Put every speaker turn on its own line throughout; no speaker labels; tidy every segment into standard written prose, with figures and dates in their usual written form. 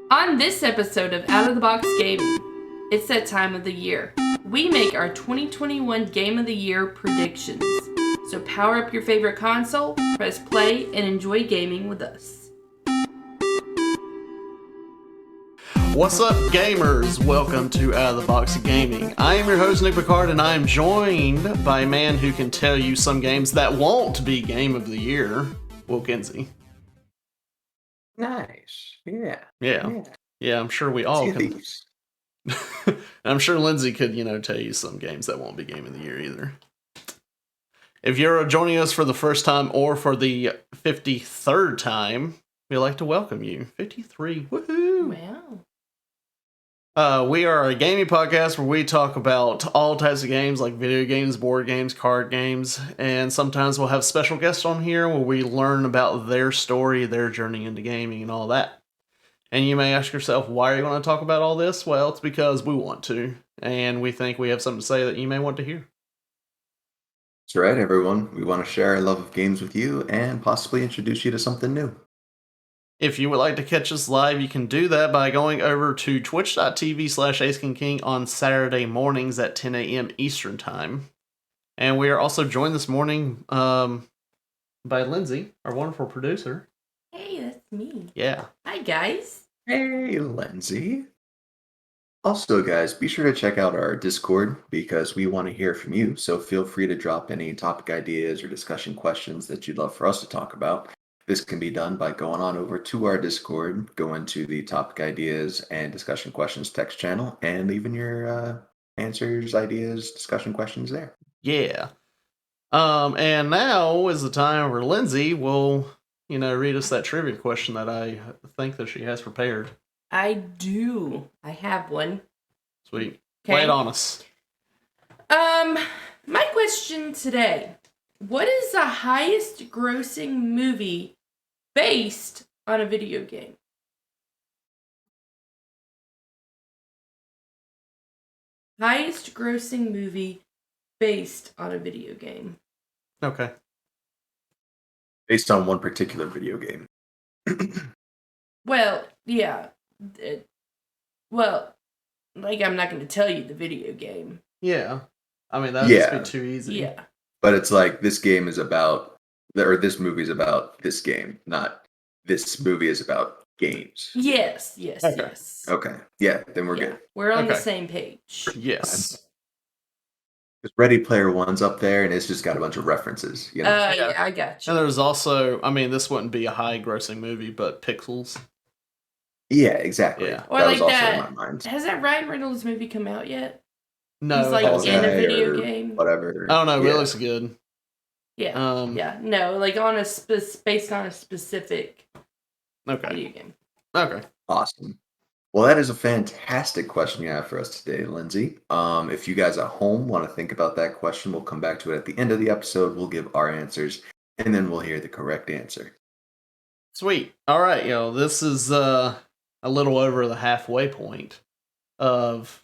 On this episode of Out of the Box Gaming, it's that time of the year. We make our 2021 Game of the Year predictions. So power up your favorite console, press play, and enjoy gaming with us.
What's up, gamers? Welcome to Out of the Box Gaming. I am your host, Nick Picard, and I am joined by a man who can tell you some games that won't be Game of the Year, Will Kinsey.
Nice.
Yeah, I'm sure we all can. I'm sure Lindsay could, tell you some games that won't be Game of the Year either. If you're joining us for the first time or for the 53rd time, we'd like to welcome you. 53, woohoo!
Wow.
We are a gaming podcast where we talk about all types of games like video games, board games, card games, and sometimes we'll have special guests on here where we learn about their story, their journey into gaming, and all that. And you may ask yourself, why are you going to talk about all this? Well, it's because we want to, and we think we have something to say that you may want to hear.
That's right, everyone. We want to share our love of games with you and possibly introduce you to something new.
If you would like to catch us live, you can do that by going over to twitch.tv/AceKingKing on Saturday mornings at 10 a.m. Eastern Time. And we are also joined this morning by Lindsay, our wonderful producer.
Hey, that's me.
Yeah.
Hi, guys.
Hey, Lindsay. Also, guys, be sure to check out our Discord because we want to hear from you. So feel free to drop any topic ideas or discussion questions that you'd love for us to talk about. This can be done by going on over to our Discord, going to the topic ideas and discussion questions text channel, and leaving your answers, ideas, discussion questions there.
Yeah. And now is the time where Lindsay will, read us that trivia question that I think that she has prepared.
I do. I have one.
Sweet.
Okay.
Lay it on us.
My question today. What is the highest grossing movie based on a video game? Highest grossing movie based on a video game.
Okay.
Based on one particular video game.
Well, yeah. I'm not going to tell you the video game.
Yeah. I mean, that would just be too easy.
Yeah.
But it's like this game is about, or this movie is about this game, not this movie is about games.
Yes.
Okay.
Yes.
Okay. Yeah, then we're good.
We're on the
Okay.
same page.
Yes.
Because Ready Player One's up there, and it's just got a bunch of references. You know?
Yeah, I got you.
And there's also, this wouldn't be a high grossing movie, but Pixels.
Yeah, exactly.
Yeah.
Or
that
like
was also
that.
in my mind.
Has that Ryan Reynolds movie come out yet?
No,
He's like
it hasn't.
in a
Hawkeye
video
or
game.
Whatever.
I don't know.
Yeah.
It looks good.
Yeah. Yeah. No, like on based on a specific
Okay.
video game.
Okay.
Awesome. Well, that is a fantastic question you have for us today, Lindsay. If you guys at home want to think about that question, we'll come back to it at the end of the episode. We'll give our answers, and then we'll hear the correct answer.
Sweet. All right, this is a little over the halfway point of,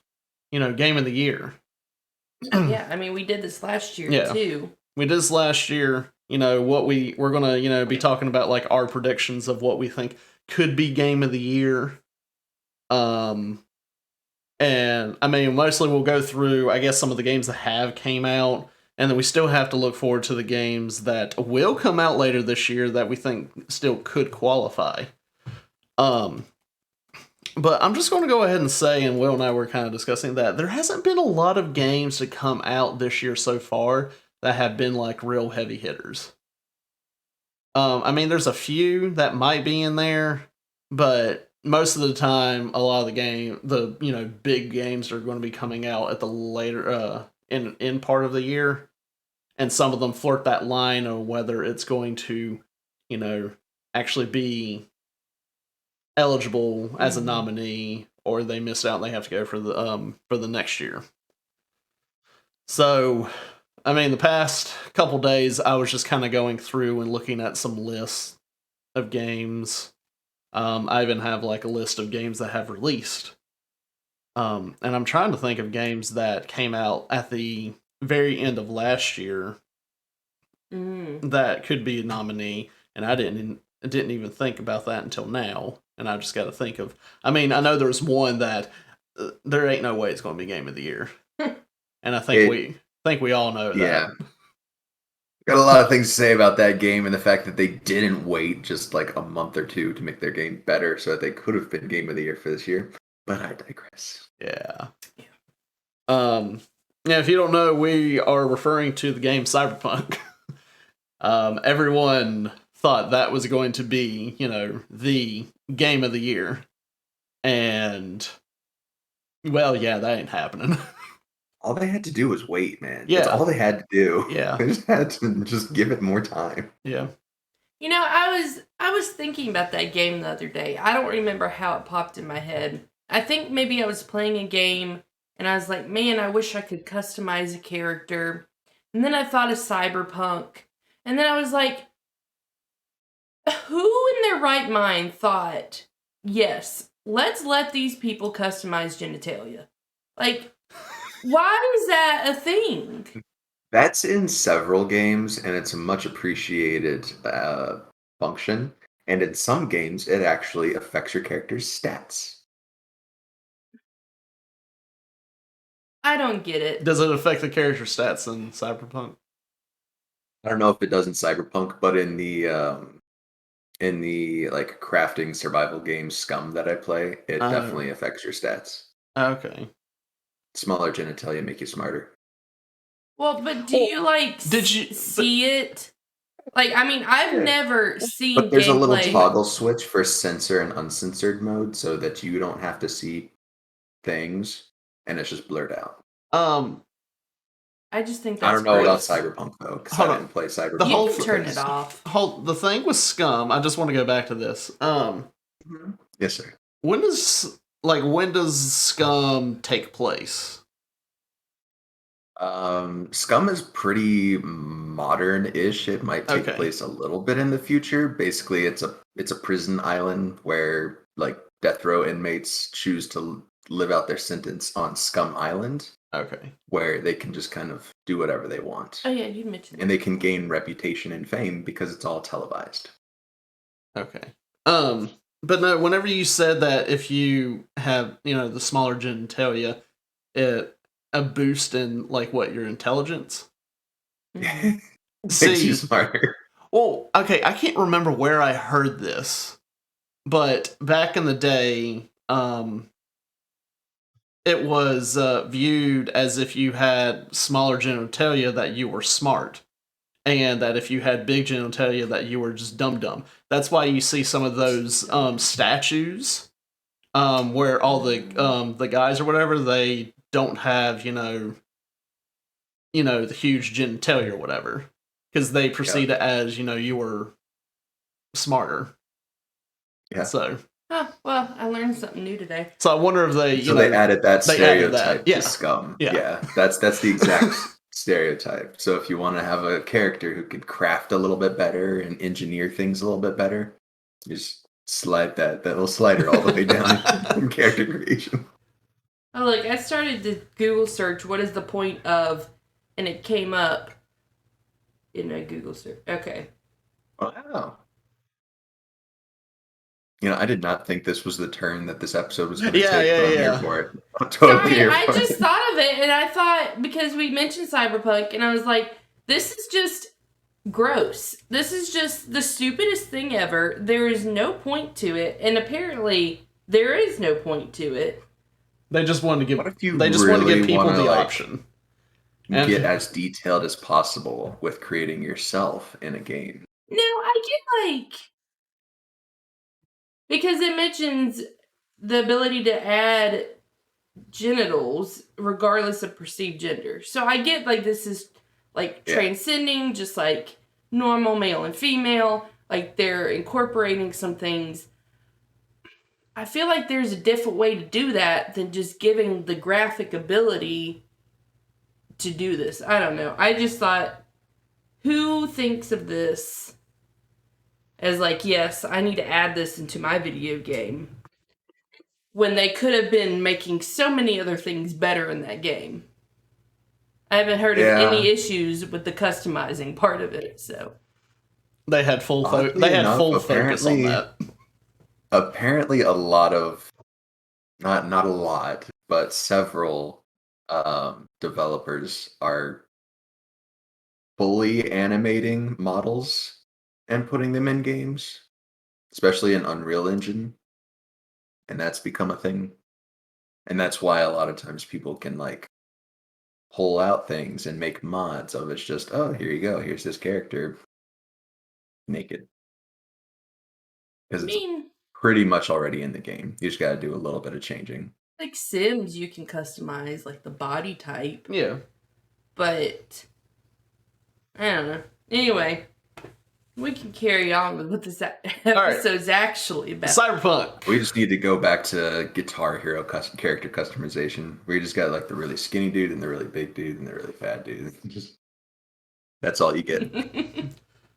Game of the Year.
Yeah, I mean, we did this last year
Yeah.
too.
We did this last year. What we're gonna, be talking about, like our predictions of what we think could be Game of the Year. And I mean, mostly we'll go through, I guess, some of the games that have came out, and then we still have to look forward to the games that will come out later this year that we think still could qualify. But I'm just going to go ahead and say, and Will and I were kind of discussing that, there hasn't been a lot of games to come out this year so far that have been like real heavy hitters. I mean, there's a few that might be in there, but most of the time, a lot of the big games are going to be coming out at the later, in part of the year. And some of them flirt that line of whether it's going to, actually be eligible as a nominee, or they miss out and they have to go for the next year. So, I mean, the past couple days, I was just kind of going through and looking at some lists of games. I even have like a list of games that have released. And I'm trying to think of games that came out at the very end of last year that could be a nominee, and I didn't even think about that until now. and I just got to think of. I mean, I know there's one that there ain't no way it's going to be game of the year, and I think we all know that.
Yeah. Got a lot of things to say about that game and the fact that they didn't wait just like a month or two to make their game better so that they could have been game of the year for this year. But I digress.
Yeah. Yeah, if you don't know, we are referring to the game Cyberpunk. Everyone thought that was going to be, the game of the year. And, well, yeah, that ain't happening.
All they had to do was wait, man.
Yeah.
That's all they had to do.
Yeah.
They just had to just give it more time.
Yeah.
I was thinking about that game the other day. I don't remember how it popped in my head. I think maybe I was playing a game and I was like, man, I wish I could customize a character. And then I thought of Cyberpunk. And then I was like, who in their right mind thought, yes, let's let these people customize genitalia? Like, why is that a thing?
That's in several games, and it's a much appreciated function. And in some games, it actually affects your character's stats.
I don't get it.
Does it affect the character stats in Cyberpunk?
I don't know if it does in Cyberpunk, but in the like crafting survival game Scum that I play, it definitely affects your stats.
Okay.
Smaller genitalia make you smarter.
Well, but do you see it? Like, I mean, I've never seen.
But there's a little
gameplay.
toggle switch for censor and uncensored mode, so that you don't have to see things, and it's just blurred out.
I just think that's
I don't know about
gross.
Cyberpunk though, because I didn't play Cyberpunk.
You can turn it off.
The thing with Scum, I just want to go back to this.
Yes, sir.
When does Scum take place?
Scum is pretty modern-ish. It might take place a little bit in the future. Basically, it's a prison island where like death row inmates choose to live out their sentence on Scum Island.
Okay.
Where they can just kind of do whatever they want.
Oh yeah, you mentioned that.
And they can gain reputation and fame because it's all televised.
Okay. But no, whenever you said that if you have, the smaller genitalia, a boost in your intelligence.
Makes you smarter.
Well, okay, I can't remember where I heard this, but back in the day, it was viewed as if you had smaller genitalia that you were smart, and that if you had big genitalia that you were just dumb. That's why you see some of those statues where all the guys or whatever, they don't have the huge genitalia or whatever, because they perceive it as you were smarter.
Yeah.
So.
Oh, well, I learned something new today.
So I wonder if they
they added that stereotype to Scum.
Yeah.
That's the exact stereotype. So if you want to have a character who can craft a little bit better and engineer things a little bit better, you just slide that little slider all the way down in character creation.
Oh, look, I started to Google search, what is the point of, and it came up in a Google search. Okay.
Wow. I did not think this was the turn that this episode was going to take, but I'm here for it. I'm totally here for it.
I just thought of it, and I thought, because we mentioned Cyberpunk, and I was like, this is just gross. This is just the stupidest thing ever. There is no point to it, and apparently there is no point to it.
They just want to give. They just want to give people the option.
Get as detailed as possible with creating yourself in a game.
No, I get because it mentions the ability to add genitals regardless of perceived gender. So I get this is transcending just like normal male and female. Like they're incorporating some things. I feel like there's a different way to do that than just giving the graphic ability to do this. I don't know. I just thought, who thinks of this as yes, I need to add this into my video game, when they could have been making so many other things better in that game. I haven't heard of any issues with the customizing part of it, so.
They had full focus on that.
apparently a lot of not a lot, but several developers are fully animating models and putting them in games, especially in Unreal Engine, and that's become a thing. And that's why a lot of times people can like pull out things and make mods of it's just, oh, here you go, here's this character naked. Because
I
it's
mean,
pretty much already in the game. You just gotta do a little bit of changing.
like Sims, you can customize like the body type,
Yeah.
but I don't know. Anyway, we can carry on with what this episode's actually about.
Cyberpunk.
We just need to go back to Guitar Hero character customization. We just got like the really skinny dude and the really big dude and the really fat dude. Just that's all you get.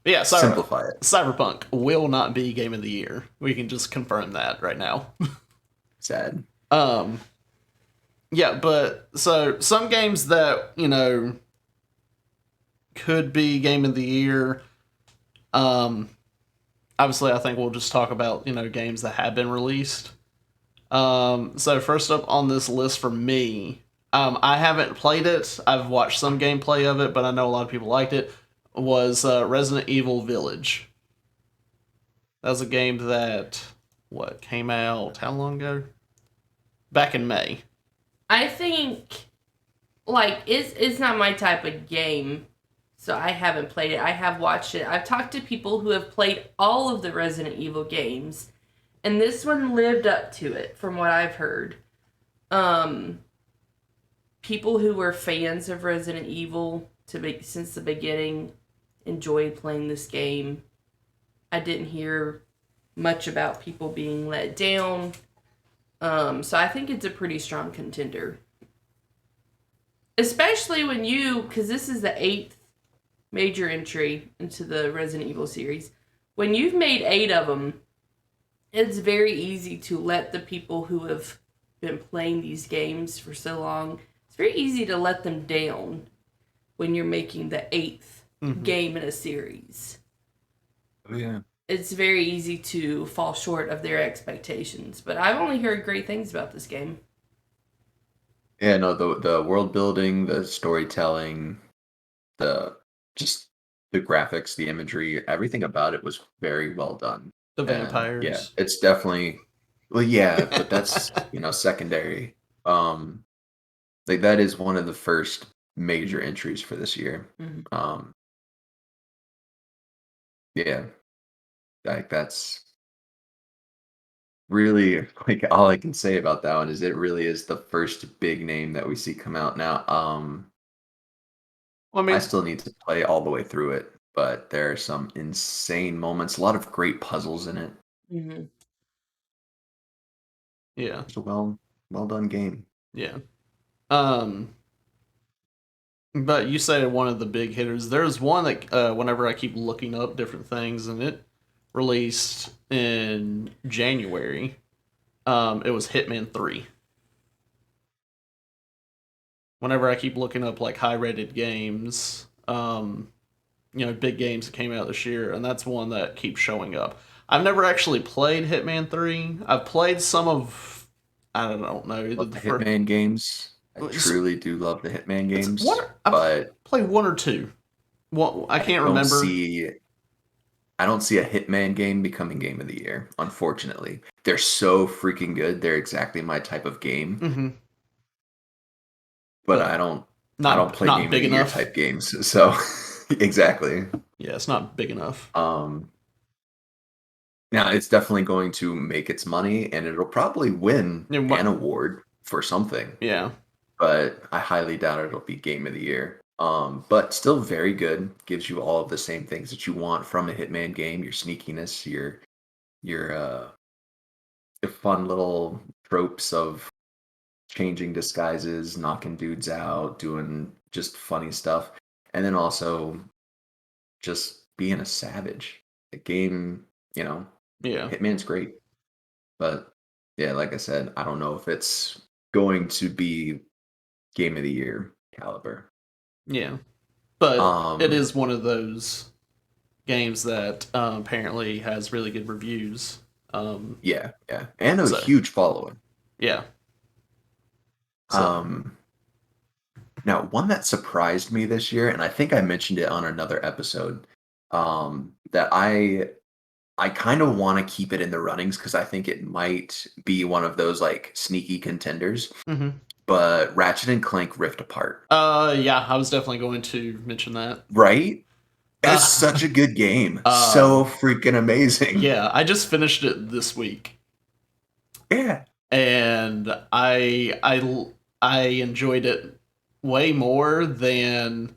Yeah,
Simplify it.
Cyberpunk will not be Game of the Year. We can just confirm that right now.
Sad.
Yeah, but so some games that, you know, could be Game of the Year. Obviously, I think we'll just talk about, you know, games that have been released. So first up on this list for me, I haven't played it. I've watched some gameplay of it, but I know a lot of people liked it. Was Resident Evil Village. That was a game that came out how long ago? Back in May.
I think like it's not my type of game, so I haven't played it. I have watched it. I've talked to people who have played all of the Resident Evil games, and this one lived up to it from what I've heard. People who were fans of Resident Evil since the beginning enjoyed playing this game. I didn't hear much about people being let down. So I think it's a pretty strong contender. Especially when because this is the 8th major entry into the Resident Evil series. When you've made 8 of them, it's very easy to let the people who have been playing these games for so long, it's very easy to let them down when you're making the 8th game in a series.
Oh yeah.
It's very easy to fall short of their expectations, but I've only heard great things about this game.
Yeah, no, the world building, the storytelling, the just the graphics, the imagery, everything about it was very well done.
The
And,
vampires.
yeah, it's definitely well, yeah, but that's secondary. Like that is one of the first major entries for this year.
Mm-hmm.
Yeah, like that's really like all I can say about that one is it really is the first big name that we see come out now.
Well, I mean,
I still need to play all the way through it, but there are some insane moments, a lot of great puzzles in it.
Mm-hmm.
yeah,
It's a well done game.
yeah. But you said one of the big hitters. There's one that whenever I keep looking up different things, and it released in January. It was Hitman 3. Whenever I keep looking up like high rated games, big games that came out this year, and that's one that keeps showing up. I've never actually played Hitman 3. I've played some of, I don't know,
Love the Hitman games. I truly do love the Hitman games, but
played one or two. Well, I can't remember.
I don't see a Hitman game becoming game of the year. Unfortunately, they're so freaking good. They're exactly my type of game.
Mm-hmm.
But I don't play game of the year type games. So exactly.
Yeah, it's not big enough.
Now it's definitely going to make its money, and it'll probably win an award for something.
Yeah.
But I highly doubt it'll be game of the year. But still very good. Gives you all of the same things that you want from a Hitman game: your sneakiness, your fun little tropes of changing disguises, knocking dudes out, doing just funny stuff, and then also just being a savage. The game,
yeah,
Hitman's great, but yeah, like I said, I don't know if it's going to be game of the year caliber.
Yeah, but it is one of those games that apparently has really good reviews.
Yeah, yeah, and a
So
huge following.
yeah. So
Um, Now, one that surprised me this year, and I think I mentioned it on another episode, that I kind of want to keep it in the runnings because I think it might be one of those like sneaky contenders.
mhm.
But Ratchet and Clank Rift Apart,
Yeah, I was definitely going to mention that.
right? It's
Uh,
such a good game, so
um,
freaking amazing.
yeah, I just finished it this week,
Yeah,
and I enjoyed it way more than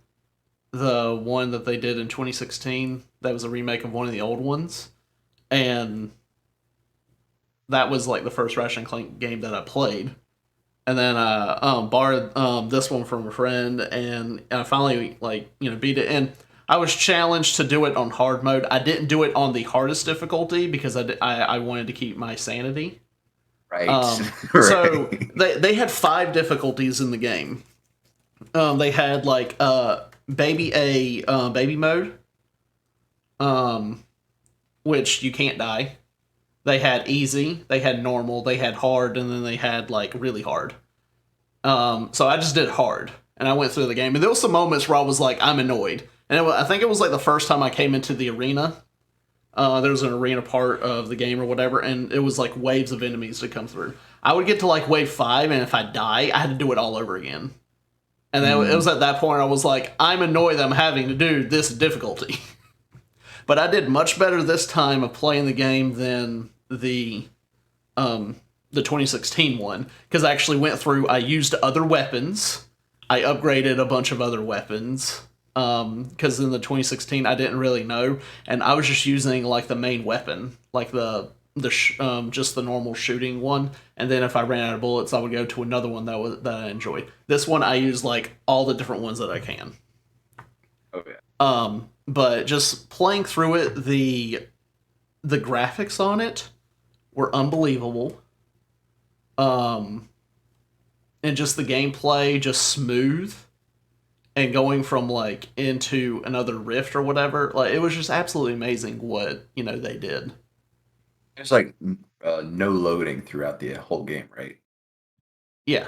the one that they did in 2016. That was a remake of one of the old ones, and that was like the first Ratchet and Clank game that I played. And then I borrowed this one from a friend, and I finally beat it. And I was challenged to do it on hard mode. I didn't do it on the hardest difficulty because I wanted to keep my sanity.
right,
So
right.
they had 5 difficulties in the game. They had like baby mode, which you can't die. They had easy, they had normal, they had hard, and then they had like really hard. So I just did hard, and I went through the game. And there was some moments where I was like, I'm annoyed. And I think it was like the first time I came into the arena. There was an arena part of the game or whatever, and it was like waves of enemies to come through. I would get to like wave 5, and if I die, I had to do it all over again. And then it was at that point I was like, I'm annoyed that I'm having to do this difficulty. But I did much better this time of playing the game than the 2016 one, because I actually went through. I used other weapons. I upgraded a bunch of other weapons. Because in the 2016 I didn't really know, and I was just using like the main weapon, like just the normal shooting one. And then if I ran out of bullets, I would go to another one that I enjoyed. This one I use like all the different ones that I can.
Oh yeah.
But just playing through it, the graphics on it were unbelievable. And just the gameplay just smooth, and going from like into another rift or whatever, like it was just absolutely amazing what they did.
There's like no loading throughout the whole game, right?
Yeah,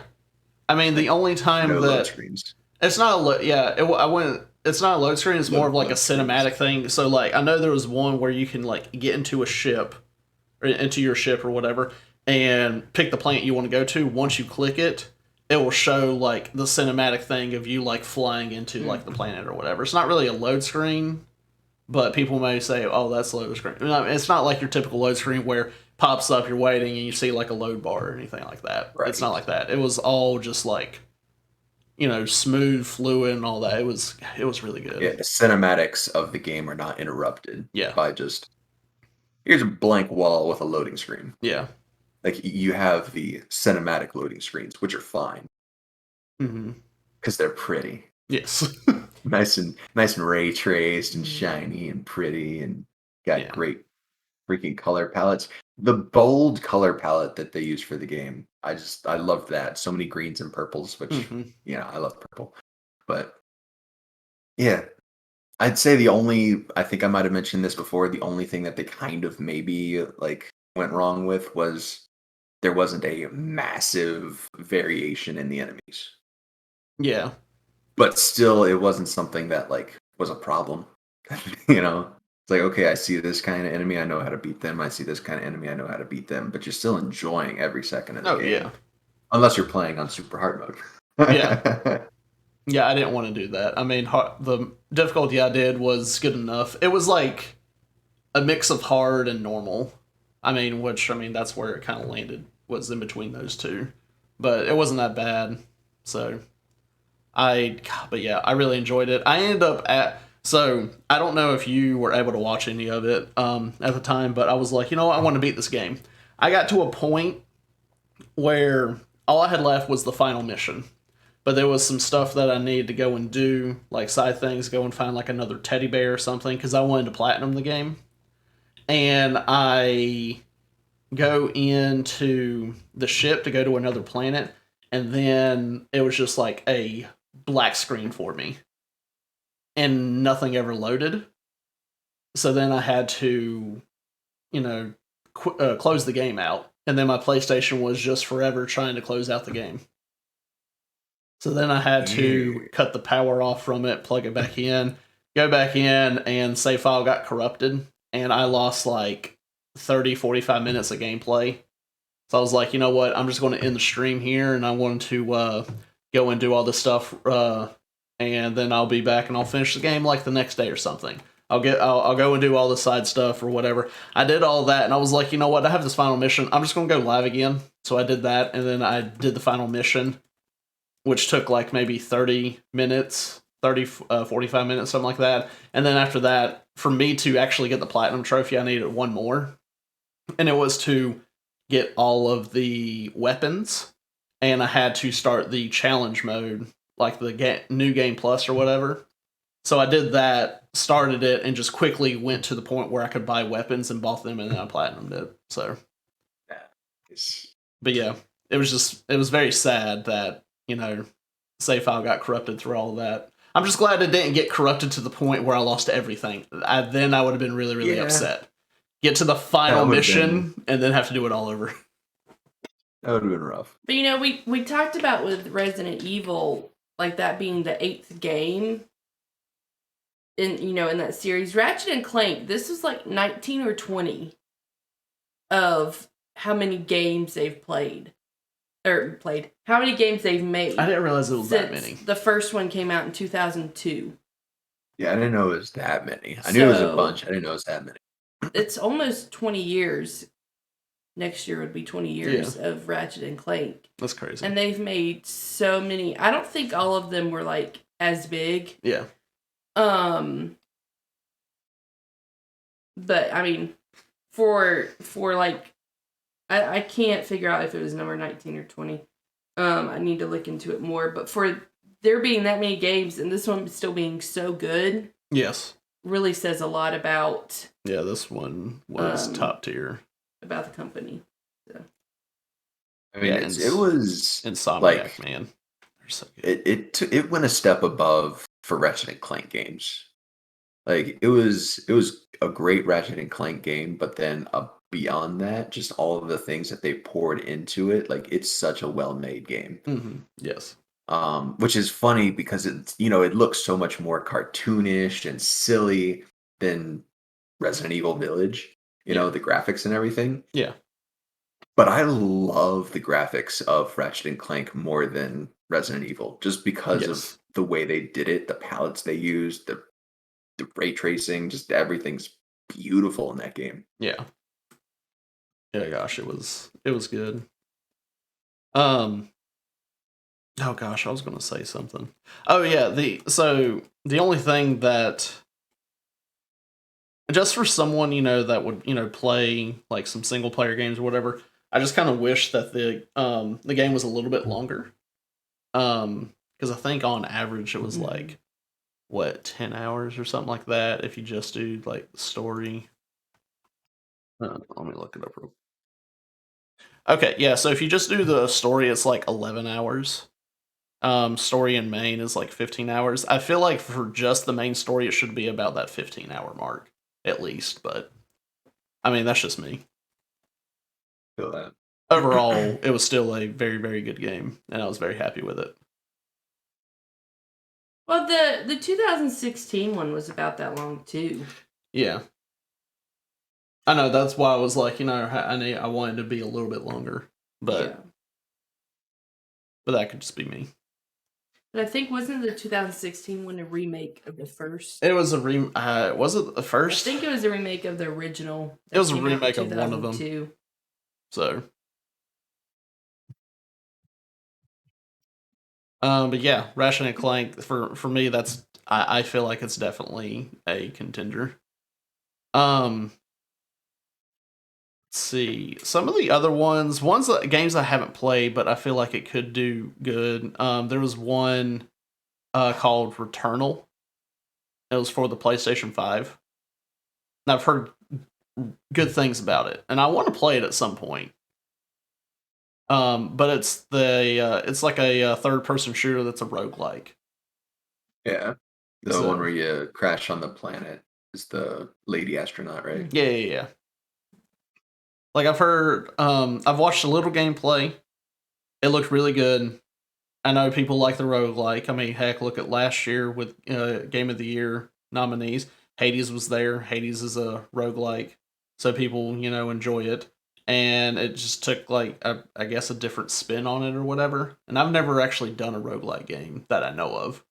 I mean the
Like
only time
no load
that
screens.
it's not yeah, I went. It's not a load screen. It's more of like a
Load screens.
cinematic thing. So like I know there was one where you can like get into a ship or into your ship or whatever and pick the planet you want to go to. Once you click it, it will show like the cinematic thing of you like flying into like the planet or whatever. It's not really a load screen, but people may say, "Oh, that's load screen." It's not like your typical load screen where pops up, you're waiting, and you see like a load bar or anything like that. It's not
Right.
like that. It was all just like smooth, fluid, and all that. It was really good.
Yeah, the cinematics of the game are not interrupted
Yeah,
by just here's a blank wall with a loading screen.
yeah,
Like you have the cinematic loading screens, which are fine
hmm
because they're pretty,
yes,
nice and ray traced and shiny and pretty and got
yeah,
great freaking color palettes. The bold color palette that they use for the game, I love that. So many greens and purples, which
hmm
I love purple. But yeah, I'd say I think I might have mentioned this before, the only thing that they kind of maybe like went wrong with was there wasn't a massive variation in the enemies.
yeah,
But still it wasn't something that like was a problem. you know? It's like, okay, I see this kind of enemy, I know how to beat them. I see this kind of enemy, I know how to beat them, but you're still enjoying every second of the
oh yeah,
game. Unless you're playing on super hard
yeah.
mode.
Yeah, I didn't want to do that. I mean, the difficulty I did was good enough. It was like a mix of hard and normal. That's where it kind of landed, was in between those two. But it wasn't that bad. So, but yeah, I really enjoyed it. So I don't know if you were able to watch any of it at the time, but I was like, I want to beat this game. I got to a point where all I had left was the final mission. But there was some stuff that I needed to go and do, like side things, go and find like another teddy bear or something, because I wanted to platinum the game. And I go into the ship to go to another planet, and then it was just like a black screen for me. And nothing ever loaded. So then I had to, you know, close the game out, and then my PlayStation was just forever trying to close out the game. So then I had to cut the power off from it, plug it back in, go back in, and save file got corrupted, and I lost like 30, 45 minutes of gameplay. So I was like, you know what, I'm just going to end the stream here, and I wanted to go and do all this stuff, and then I'll be back and I'll finish the game like the next day or something. I'll go and do all the side stuff or whatever. I did all that, and I was like, you know what, I have this final mission. I'm just going to go live again. So I did that, and then I did the final mission, which took like maybe 30 minutes, 45 minutes, something like that. And then after that, for me to actually get the platinum trophy, I needed one more. And it was to get all of the weapons. And I had to start the challenge mode, like the new game plus or whatever. So I did that, started it, and just quickly went to the point where I could buy weapons and bought them, and then I platinumed it. So, but yeah, it was very sad that, you know, save file got corrupted through all of that. I'm just glad it didn't get corrupted to the point where I lost everything. Then I would have been really, really upset. Get to the final mission and then have to do it all over.
That would have been rough.
But you know, we talked about with Resident Evil, like that being the 8th game in that series. Ratchet and Clank, this was like 19 or 20 of how many games they've played. How many games they've made.
I didn't realize it was that many.
The first one came out in 2002.
Yeah, I didn't know it was that many. I knew it was a bunch. I didn't know it was that many.
It's almost 20 years. Next year would be 20 years of Ratchet and Clank.
That's crazy.
And they've made so many. I don't think all of them were like as big.
Yeah.
But I mean, for like, I can't figure out if it was number 19 or 20. I need to look into it more. But for there being that many games and this one still being so good,
yes,
really says a lot about.
Yeah, this one was top tier
about the company. So.
I mean, it was
Insomniac,
like,
man. They're so good.
It went a step above for Ratchet and Clank games. Like it was a great Ratchet and Clank game, but then beyond that, just all of the things that they poured into it, like it's such a well-made game.
Mm-hmm. Yes.
Which is funny because it looks so much more cartoonish and silly than Resident Evil Village. The graphics and everything.
Yeah.
But I love the graphics of Ratchet and Clank more than Resident Evil, just because of the way they did it, the palettes they used, the ray tracing, just everything's beautiful in that game.
Yeah. Yeah, gosh, it was good. Oh gosh, I was gonna say something. Oh yeah, the only thing that just for someone, that would, play like some single player games or whatever, I just kind of wish that the game was a little bit longer. Because I think on average it was like 10 hours or something like that if you just do like the story. Let me look it up real quick. Okay, yeah, so if you just do the story, it's like 11 hours. Story and main is like 15 hours. I feel like for just the main story, it should be about that 15-hour mark, at least. But, I mean, that's just me.
Feel that.
Overall, it was still a very, very good game, and I was very happy with it.
Well, the 2016 one was about that long, too.
Yeah. I know, that's why I was like, I wanted to be a little bit longer. But that could just be me.
But I think, wasn't the 2016 one a remake of the first?
It was a was it the first?
I think it was a remake of the original.
It was a remake of one of them. So. But yeah, Ratchet and Clank, for me, that's, I feel like it's definitely a contender. Let's see. Some of the other games I haven't played, but I feel like it could do good. There was one called Returnal. It was for the PlayStation 5. And I've heard good things about it, and I want to play it at some point. But it's it's like a third-person shooter that's a roguelike.
Yeah. The one where you crash on the planet is the lady astronaut, right?
Yeah. Like I've watched a little gameplay. It looked really good. I know people like the roguelike. I mean, heck, look at last year with Game of the Year nominees. Hades was there. Hades is a roguelike, so people, enjoy it. And it just took, like, I guess a different spin on it or whatever. And I've never actually done a roguelike game that I know of.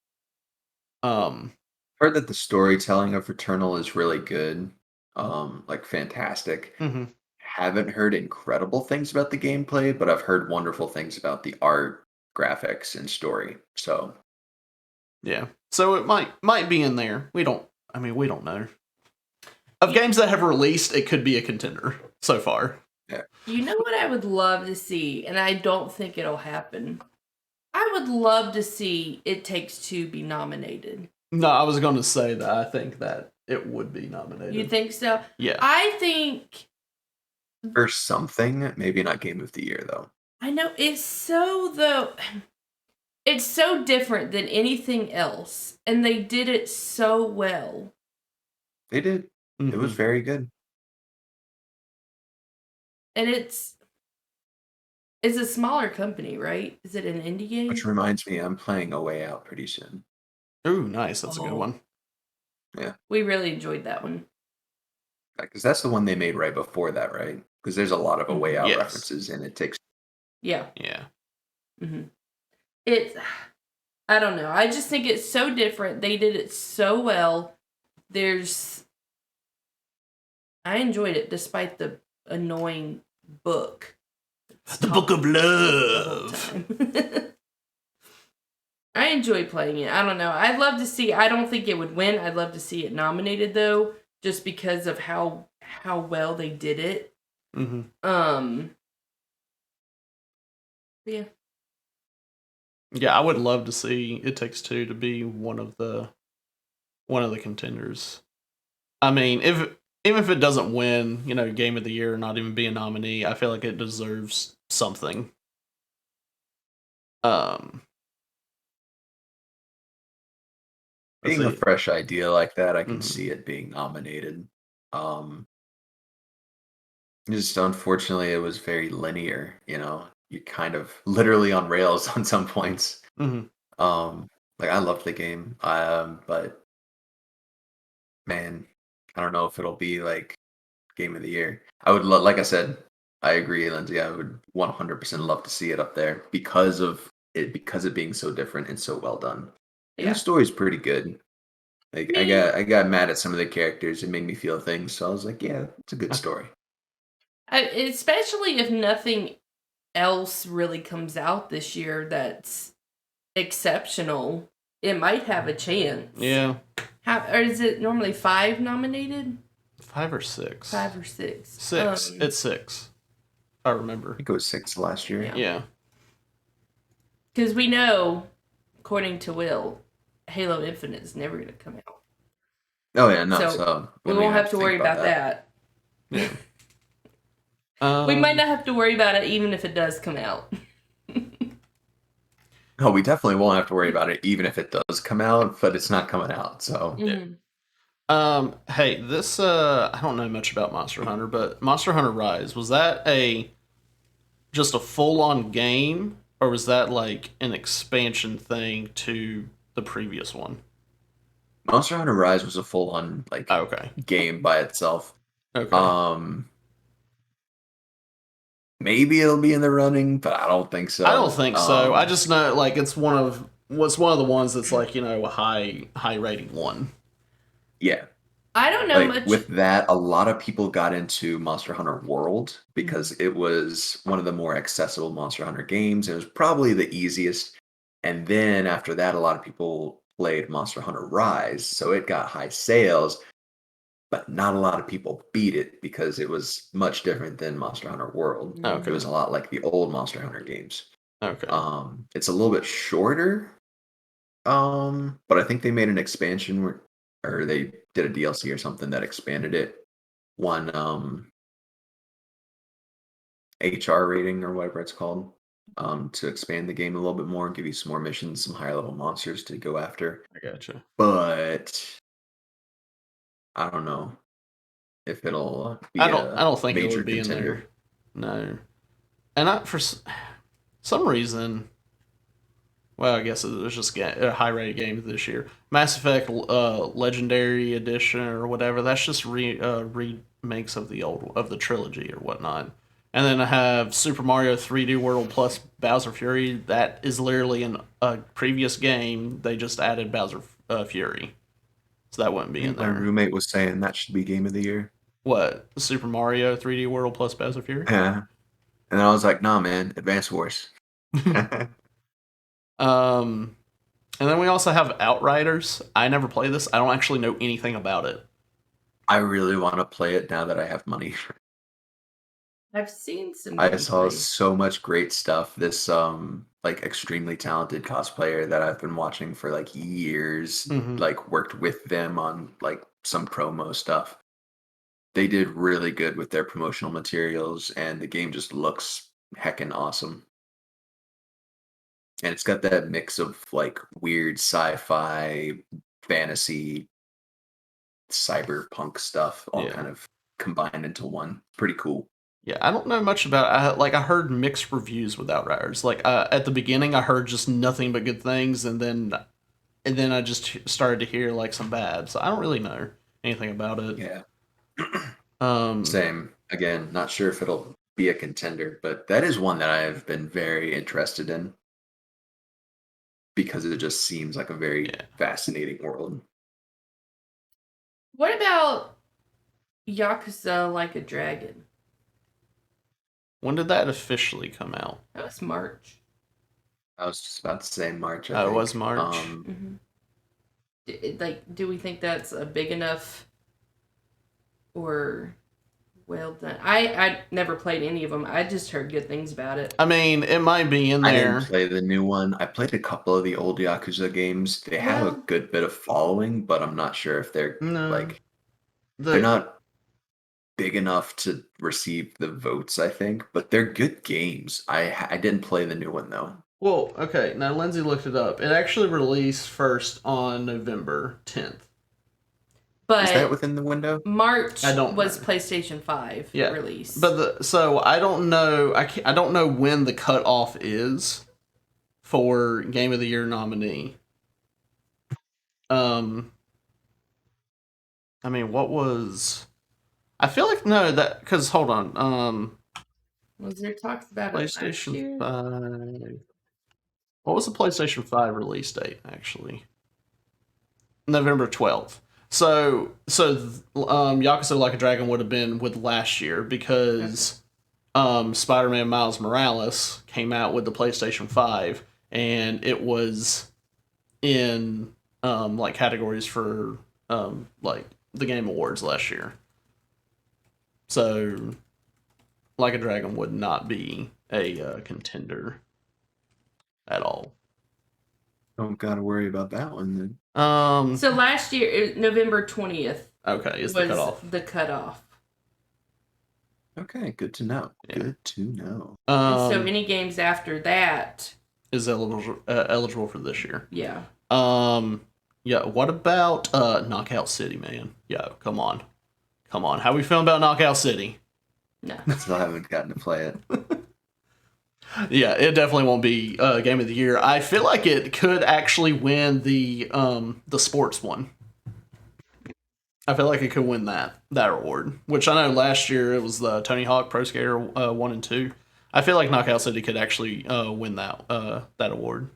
Heard that the storytelling of Returnal is really good, like fantastic.
Mhm.
Haven't heard incredible things about the gameplay, but I've heard wonderful things about the art, graphics, and story. So
Yeah. So it might be in there. We don't know. Of games that have released, it could be a contender so far.
yeah,
You know what I would love to see, and I don't think it'll happen. I would love to see It Takes Two be nominated.
No, I was going to say that I think that it would be nominated.
You think so?
Yeah.
I think
for something, maybe not Game of the Year though.
I know it's so different than anything else, and they did it so well.
They did. It was
Mhm.
very good.
And it's a smaller company, right? Is it an indie game?
Which reminds me, I'm playing A Way Out pretty soon.
Ooh, nice. That's a good
Oh.
one.
We really enjoyed that one.
Because that's the one they made right before that, right? Because there's a lot of A Way Out
Yes.
references in It Takes.
Yeah.
Yeah.
Mm-hmm. I don't know. I just think it's so different. They did it so well. I enjoyed it despite the annoying book.
The Book of
The whole
Love.
time. I enjoy playing it. I don't know. I'd love to see. I don't think it would win. I'd love to see it nominated though, just because of how well they did it.
Mm-hmm.
Yeah.
Yeah, I would love to see It Takes Two to be one of the contenders. I mean, even if it doesn't win, Game of the Year, or not even be a nominee, I feel like it deserves something.
Being a fresh idea like that, I can
Mhm.
see it being nominated. Just unfortunately, it was very linear. You kind of literally on rails on some points.
Mhm.
Like I loved the game, but man, I don't know if it'll be like Game of the Year. I would like I said, I agree, Lindsay. I would 100% love to see it up there because it being so different and so well done. And
Yeah.
the story's pretty good. Like I got mad at some of the characters. It made me feel things. So I was like, yeah, it's a good story.
Especially if nothing else really comes out this year that's exceptional, it might have a chance.
Yeah.
Or is it normally 5 nominated?
5 or 6?
5 or 6.
6. It's 6. I remember.
I think it was 6 last year.
Yeah.
Because we know, according to Will, Halo Infinite is never going to come out.
Oh yeah, no.
So,
So
we won't have to worry about that.
Yeah.
We might not have to worry about it even if it does come out.
No, we definitely won't have to worry about it, even if it does come out. But it's not coming out, so
Mhm.
Hey, this I don't know much about Monster Hunter, but Monster Hunter Rise, was that just a full-on game, or was that like an expansion thing to the previous one?
Monster Hunter Rise was a full-on like
Okay.
game by itself.
Okay.
Maybe it'll be in the running, but I don't think so.
I don't think so. I just know like it's one of the ones that's like, a high rating one.
Yeah.
I don't know
Like
much.
with that, a lot of people got into Monster Hunter World because it was one of the more accessible Monster Hunter games. It was probably the easiest. And then after that, a lot of people played Monster Hunter Rise. So it got high sales, but not a lot of people beat it because it was much different than Monster Hunter World.
Okay.
It was a lot like the old Monster Hunter games.
Okay.
It's a little bit shorter. But I think they made an expansion or they did a DLC or something that expanded it one HR rating or whatever it's called, to expand the game a little bit more and give you some more missions, some higher level monsters to go after.
I gotcha.
But I don't know if it'll be
I don't think it
major
would be
contender.
in there. No. And for some reason, well, I guess it was just a high rated game this year. Mass Effect Legendary Edition or whatever. That's just remakes of the trilogy or whatnot. And then I have Super Mario 3D World plus Bowser Fury. That is literally in a previous game. They just added Bowser Fury, so that wouldn't
I
be in
think my
there.
roommate was saying that should be game of the year.
What, Super Mario 3D World plus Bowser Fury?
Yeah. And I was like, nah, man, Advance Wars.
And then we also have Outriders. I never played this. I don't actually know anything about it.
I really want to play it now that I have money.
I've seen some.
I saw
gameplay.
so much great stuff. This like extremely talented cosplayer that I've been watching for like years,
Mhm.
like worked with them on like some promo stuff. They did really good with their promotional materials, and the game just looks heckin' awesome. And it's got that mix of like weird sci-fi, fantasy, cyberpunk stuff all
Yeah.
kind of combined into one. Pretty cool.
Yeah, I don't know much about it. I heard mixed reviews with Outriders. Like at the beginning, I heard just nothing but good things, and then I just started to hear like some bad. So I don't really know anything about it.
Yeah.
Um,
Same. Again, not sure if it'll be a contender, but that is one that I have been very interested in because it just seems like a very
Yeah.
fascinating world.
What about Yakuza Like a Dragon?
when did that officially come out?
That was March.
I was just about to say March.
It was March.
Mm-hmm. Do we think that's a big enough or well done? I never played any of them. I just heard good things about it.
I mean, it might be in
I
there.
didn't play the new one. I played a couple of the old Yakuza games. They have a
Well-
good bit of following, but I'm not sure if they're
No.
like they're not big enough to receive the votes, I think, but they're good games. I didn't play the new one though.
Well, okay. Now Lindsay looked it up. It actually released first on November 10th.
But
Is that within the window?
March
I don't
was
know.
PlayStation 5
Yeah.
release.
But so I don't know. I don't know when the cutoff is for Game of the Year nominee. I mean, what was? I feel like no, that because hold on.
Was there talks about it last year?
PlayStation 5. What was the PlayStation 5 release date actually? November 12th. So Yakuza Like a Dragon would have been with last year because Spider-Man Miles Morales came out with the PlayStation 5 and it was in like categories for like the Game Awards last year. So Like a Dragon would not be a contender at all.
Don't gotta worry about that one then.
So last year, November 20th
Okay, is
was
the cutoff.
the cutoff.
Okay, good to know.
Yeah.
Good to know.
And so any games after that,
is eligible for this year.
yeah.
Yeah. What about Knockout City, man? Yo, come on. How we feeling about Knockout City?
No.
I still haven't gotten to play it.
Yeah, it definitely won't be Game of the Year. I feel like it could actually win the sports one. I feel like it could win that award, which I know last year it was the Tony Hawk Pro Skater 1 and 2. I feel like Knockout City could actually win that award.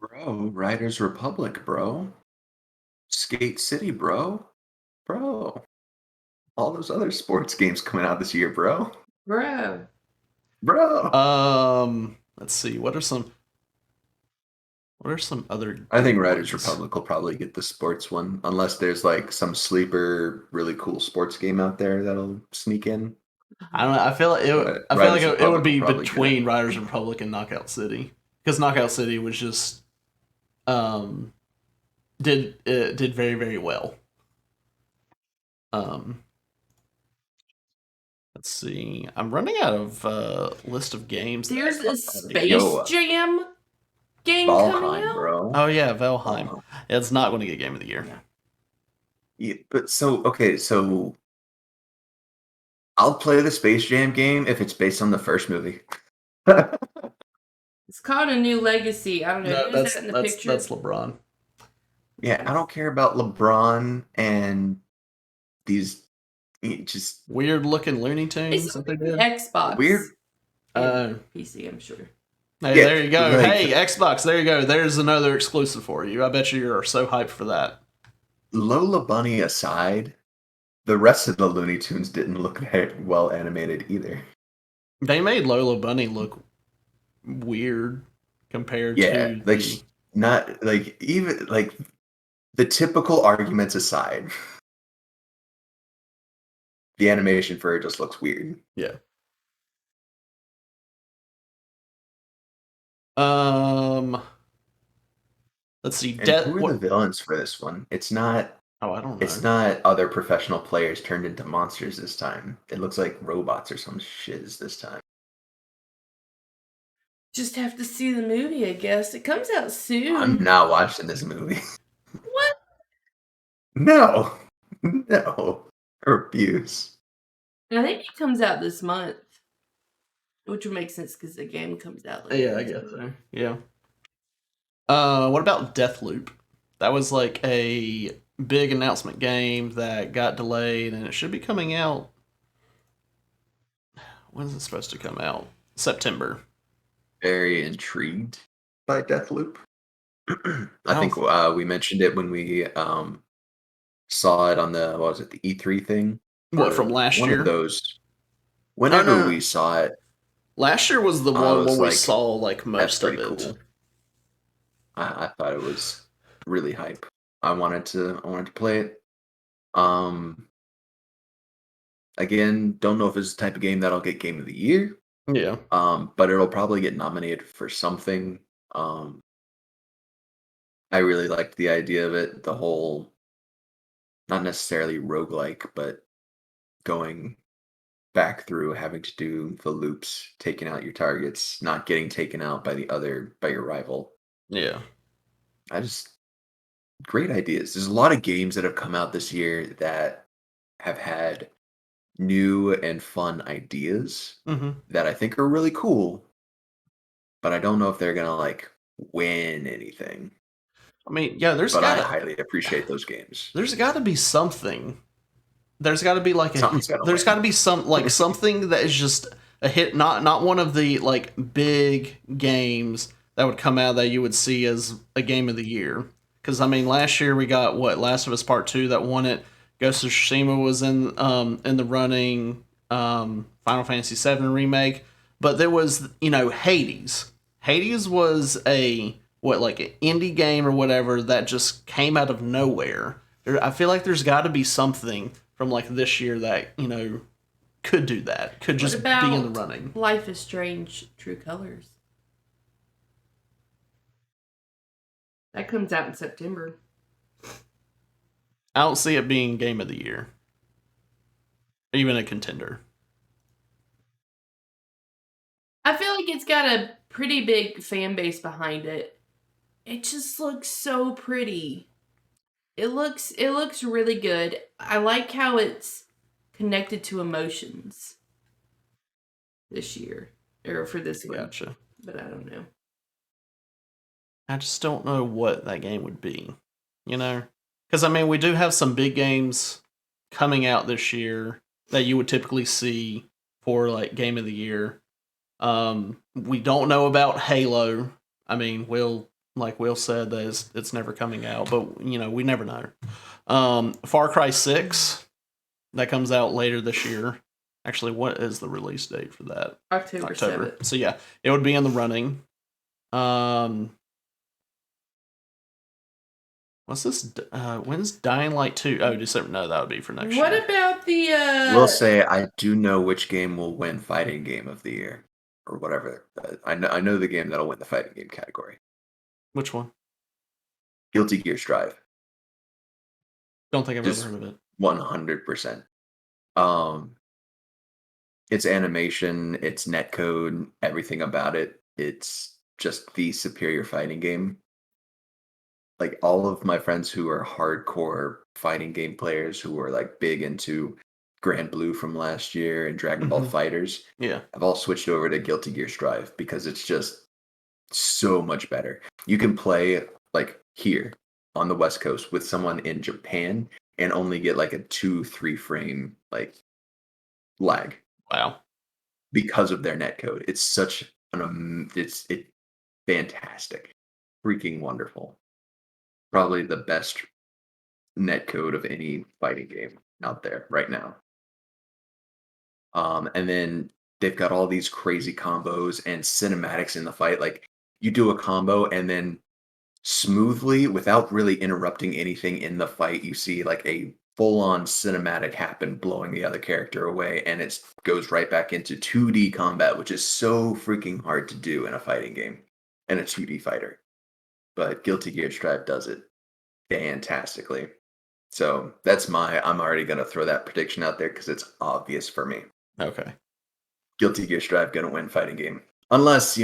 Bro, Riders Republic, bro. Skate City, bro. Bro. All those other sports games coming out this year, bro.
Bro.
Bro.
Let's see. What are some other?
I think Riders
ones?
Republic will probably get the sports one, unless there's like some sleeper, really cool sports game out there that'll sneak in.
I don't know. I feel like
But
I feel like
Riders
it would
Republic
be
will probably get
between
it.
Riders Republic and Knockout City because Knockout City was just did very, very well. Let's see. I'm running out of list of games.
There's a Space
Yo.
Jam game coming
Valheim,
out.
bro.
Oh yeah, Valheim. It's not going to get Game of the Year.
Yeah, but so okay, so I'll play the Space Jam game if it's based on the first movie.
It's called A New Legacy. I don't know.
No,
Who's that in the picture?
that's LeBron.
Yeah, I don't care about LeBron and these just
Weird looking Looney Tunes
It's
that they did.
Xbox.
weird.
And PC, I'm sure.
Hey,
Yeah,
there you go.
like-
Hey, Xbox, there you go. There's another exclusive for you. I bet you are so hyped for that.
Lola Bunny aside, the rest of the Looney Tunes didn't look very well animated either.
They made Lola Bunny look weird compared
Yeah,
to
like
the...
not like even like the typical arguments aside, the animation for it just looks weird.
Yeah. Let's see.
And who are the villains for this one? It's not.
Oh, I don't know.
It's not other professional players turned into monsters this time. It looks like robots or some shiz this time.
Just have to see the movie, I guess. It comes out soon.
I'm not watching this movie.
What?
No, no, I refuse.
I think it comes out this month, which would make sense because the game comes out.
Yeah, I guess so. Yeah. What about Deathloop? That was like a big announcement game that got delayed, and it should be coming out. When is it supposed to come out? September.
Very intrigued by Deathloop. I think
Oh.
we mentioned it when we saw it on the what was it, the E3 thing?
What,
Or
from last
one
year?
of those. Whenever
no.
we saw it,
Last year was the
I
one
was
where we
like,
saw like
that's
most of
pretty
it.
cool. I thought it was really hype. I wanted to play it. Again, don't know if it's the type of game that'll get Game of the Year.
Yeah.
But it'll probably get nominated for something. I really liked the idea of it, the whole not necessarily roguelike, but going back through having to do the loops, taking out your targets, not getting taken out by your rival.
Yeah.
Great ideas. There's a lot of games that have come out this year that have had new and fun ideas
Mm-hmm.
that I think are really cool, but I don't know if they're gonna like win anything.
I mean, yeah,
But I highly appreciate those games.
There's got to be something. There's got to be like
Something's gotta
there's
win.
got to be something that is just a hit, not one of the like big games that would come out that you would see as a game of the year. Because I mean, last year we got what, Last of Us Part 2 that won it. Ghost of Tsushima was in the running. Final Fantasy VII remake, but there was Hades. Hades was a like an indie game or whatever that just came out of nowhere. I feel like there's got to be something from like this year that could do that. Could just be in the running.
Life is Strange: True Colors. That comes out in September.
I don't see it being game of the year, even a contender.
I feel like it's got a pretty big fan base behind it. It just looks so pretty. It looks really good. I like how it's connected to emotions this year, or for this one.
Gotcha.
But I don't know.
I just don't know what that game would be, Because, I mean, we do have some big games coming out this year that you would typically see for, like, Game of the Year. We don't know about Halo. I mean, Will said, that it's never coming out, but, we never know. Far Cry 6, that comes out later this year. Actually, what is the release date for that?
October 7th.
So, yeah, it would be in the running. What's this? When's Dying Light 2? Oh, December. No, that would be for next year.
What about the
We'll say I do know which game will win Fighting Game of the Year or whatever. I know the game that'll win the Fighting Game category.
Which one?
Guilty Gear Strive.
Don't think I've
Just
ever heard of it.
100%. It's animation, it's netcode, everything about it. It's just the superior fighting game. Like all of my friends who are hardcore fighting game players who are like big into Grand Blue from last year and Dragon Ball
Mhm.
Fighters
Yeah.
have all switched over to Guilty Gear Strive because it's just so much better. You can play like here on the West Coast with someone in Japan and only get like a 2-3 frame like lag
Wow.
because of their netcode. It's such an it's fantastic, freaking wonderful. Probably the best netcode of any fighting game out there right now. And then they've got all these crazy combos and cinematics in the fight. Like you do a combo and then smoothly, without really interrupting anything in the fight, you see like a full-on cinematic happen, blowing the other character away, and it goes right back into 2D combat, which is so freaking hard to do in a fighting game and a 2D fighter. But Guilty Gear Strive does it fantastically. So I'm already gonna throw that prediction out there because it's obvious for me.
Okay.
Guilty Gear Strive gonna win fighting game. Unless,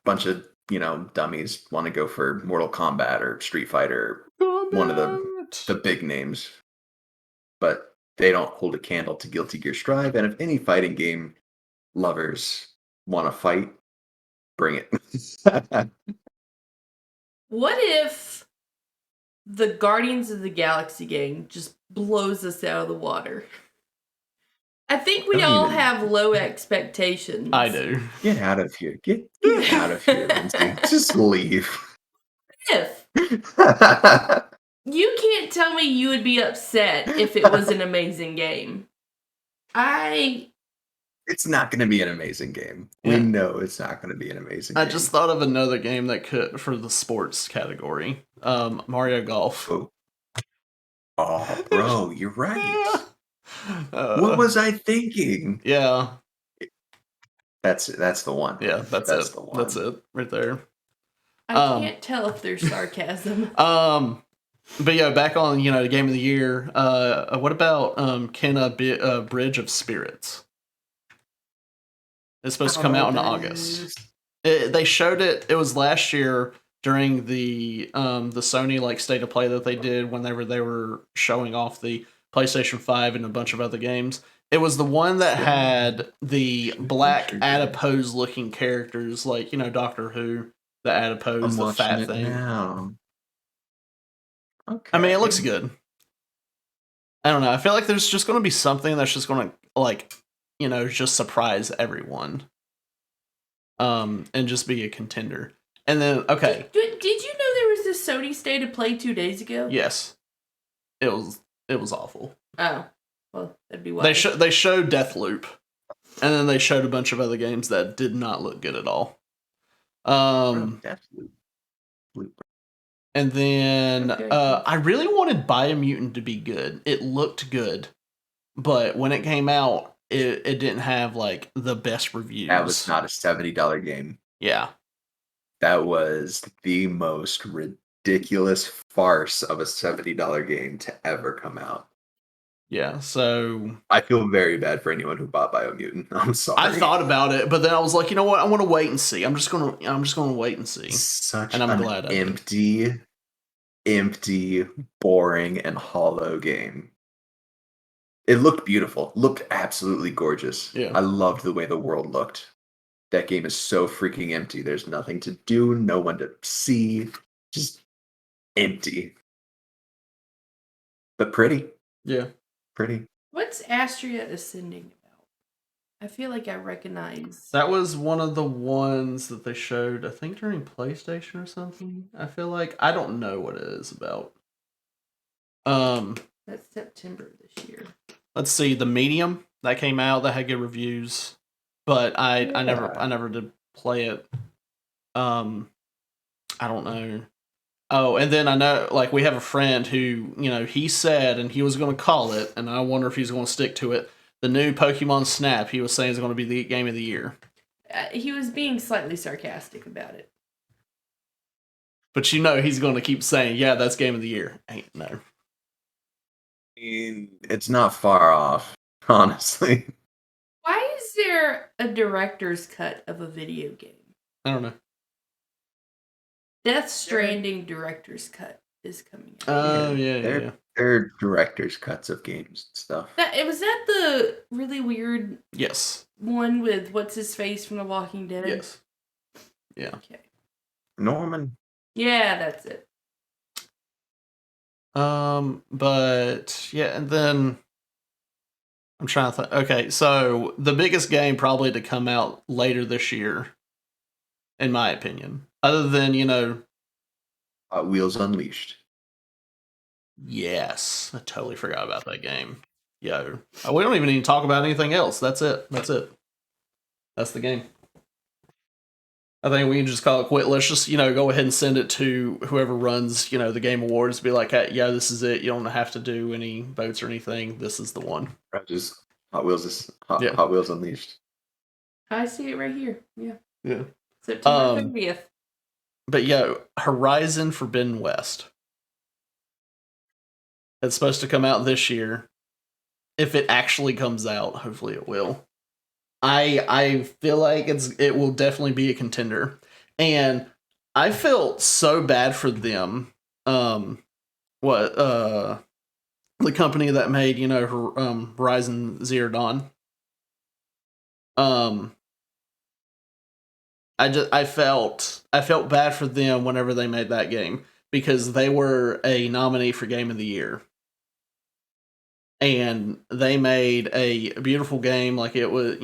bunch of, dummies want to go for Mortal Kombat or Street Fighter, one of the big names. But they don't hold a candle to Guilty Gear Strive. And if any fighting game lovers want to fight, bring it.
What if the Guardians of the Galaxy game just blows us out of the water? I think we
Don't
all
even-
have low expectations.
I do.
Get out of here. Get out of here, Lindsay. Just leave.
If you can't tell me you would be upset if it was an amazing game.
It's not going to be an amazing game.
Yeah.
We know it's not going to be an amazing game.
I just thought of another game that could for the sports category. Mario Golf.
Oh, bro, you're right.
What
What was I thinking?
Yeah.
That's the one.
Yeah, that's it.
the one.
That's it right there.
I can't tell if there's sarcasm.
But yeah, back on the game of the year. What about Kenna Bridge of Spirits? It's supposed to come out in August. They showed it. It was last year during the Sony like State of Play that they did whenever they were showing off the PlayStation 5 and a bunch of other games. It was the one that had the black adipose looking characters like Doctor Who, the adipose, the fat thing.
Now. Okay.
I mean, it looks good. I don't know. I feel like there's just going to be something that's just going to just surprise everyone. And just be a contender. And then okay.
Did you know there was this Sony State of Play 2 days ago?
Yes. It was awful.
Oh. Well, that'd be why.
They showed Deathloop. And then they showed a bunch of other games that did not look good at all.
Deathloop.
And then
Okay.
I really wanted Biomutant to be good. It looked good. But when it came out, it didn't have like the best reviews.
That was not a $70 game.
Yeah.
That was the most ridiculous farce of a $70 game to ever come out.
Yeah, so
I feel very bad for anyone who bought Biomutant. I'm sorry.
I thought about it, but then I was like, you know what? I want to wait and see. I'm just gonna wait and see.
Such
And I'm
an
glad I did.
empty, boring, and hollow game. It looked beautiful. Looked absolutely gorgeous.
Yeah.
I loved the way the world looked. That game is so freaking empty. There's nothing to do, no one to see. Just empty. But pretty.
Yeah.
Pretty.
What's Astria Ascending about? I feel like I recognize.
That was one of the ones that they showed, I think during PlayStation or something. I feel like I don't know what it is about.
That's September this year.
Let's see, The Medium that came out that had good reviews, but I never did play it. I don't know. Oh, and then I know, like, we have a friend who, he said, and he was going to call it, and I wonder if he's going to stick to it. The new Pokemon Snap, he was saying, is going to be the game of the year.
He was being slightly sarcastic about it.
But he's going to keep saying, yeah, that's game of the year. Ain't no.
It's not far off, honestly.
Why is there a director's cut of a video game?
I don't know.
Death Stranding director's cut. is coming out.
Oh yeah.
They're director's cuts of games and stuff.
Was that the really weird
Yes.
one with what's his face from The Walking Dead?
Yes. Yeah.
Okay.
Norman.
Yeah, that's it.
But yeah, and then I'm trying to think. Okay, so the biggest game probably to come out later this year, in my opinion, other than
Hot Wheels Unleashed.
yes, I totally forgot about that game. Yo, we don't even need to talk about anything else. That's it. That's the game. I think we can just call it quit. Let's just, go ahead and send it to whoever runs, the Game Awards. Be like, hey, yeah, this is it. You don't have to do any votes or anything. This is the one.
Just Hot Wheels Hot Wheels Unleashed.
I see it right here. Yeah.
Yeah.
September 30th.
But Horizon Forbidden West. It's supposed to come out this year. If it actually comes out, hopefully it will. I feel like it will definitely be a contender. And I felt so bad for them. The company that made, Horizon Zero Dawn. I felt bad for them whenever they made that game because they were a nominee for Game of the Year. And they made a beautiful game. Like it was,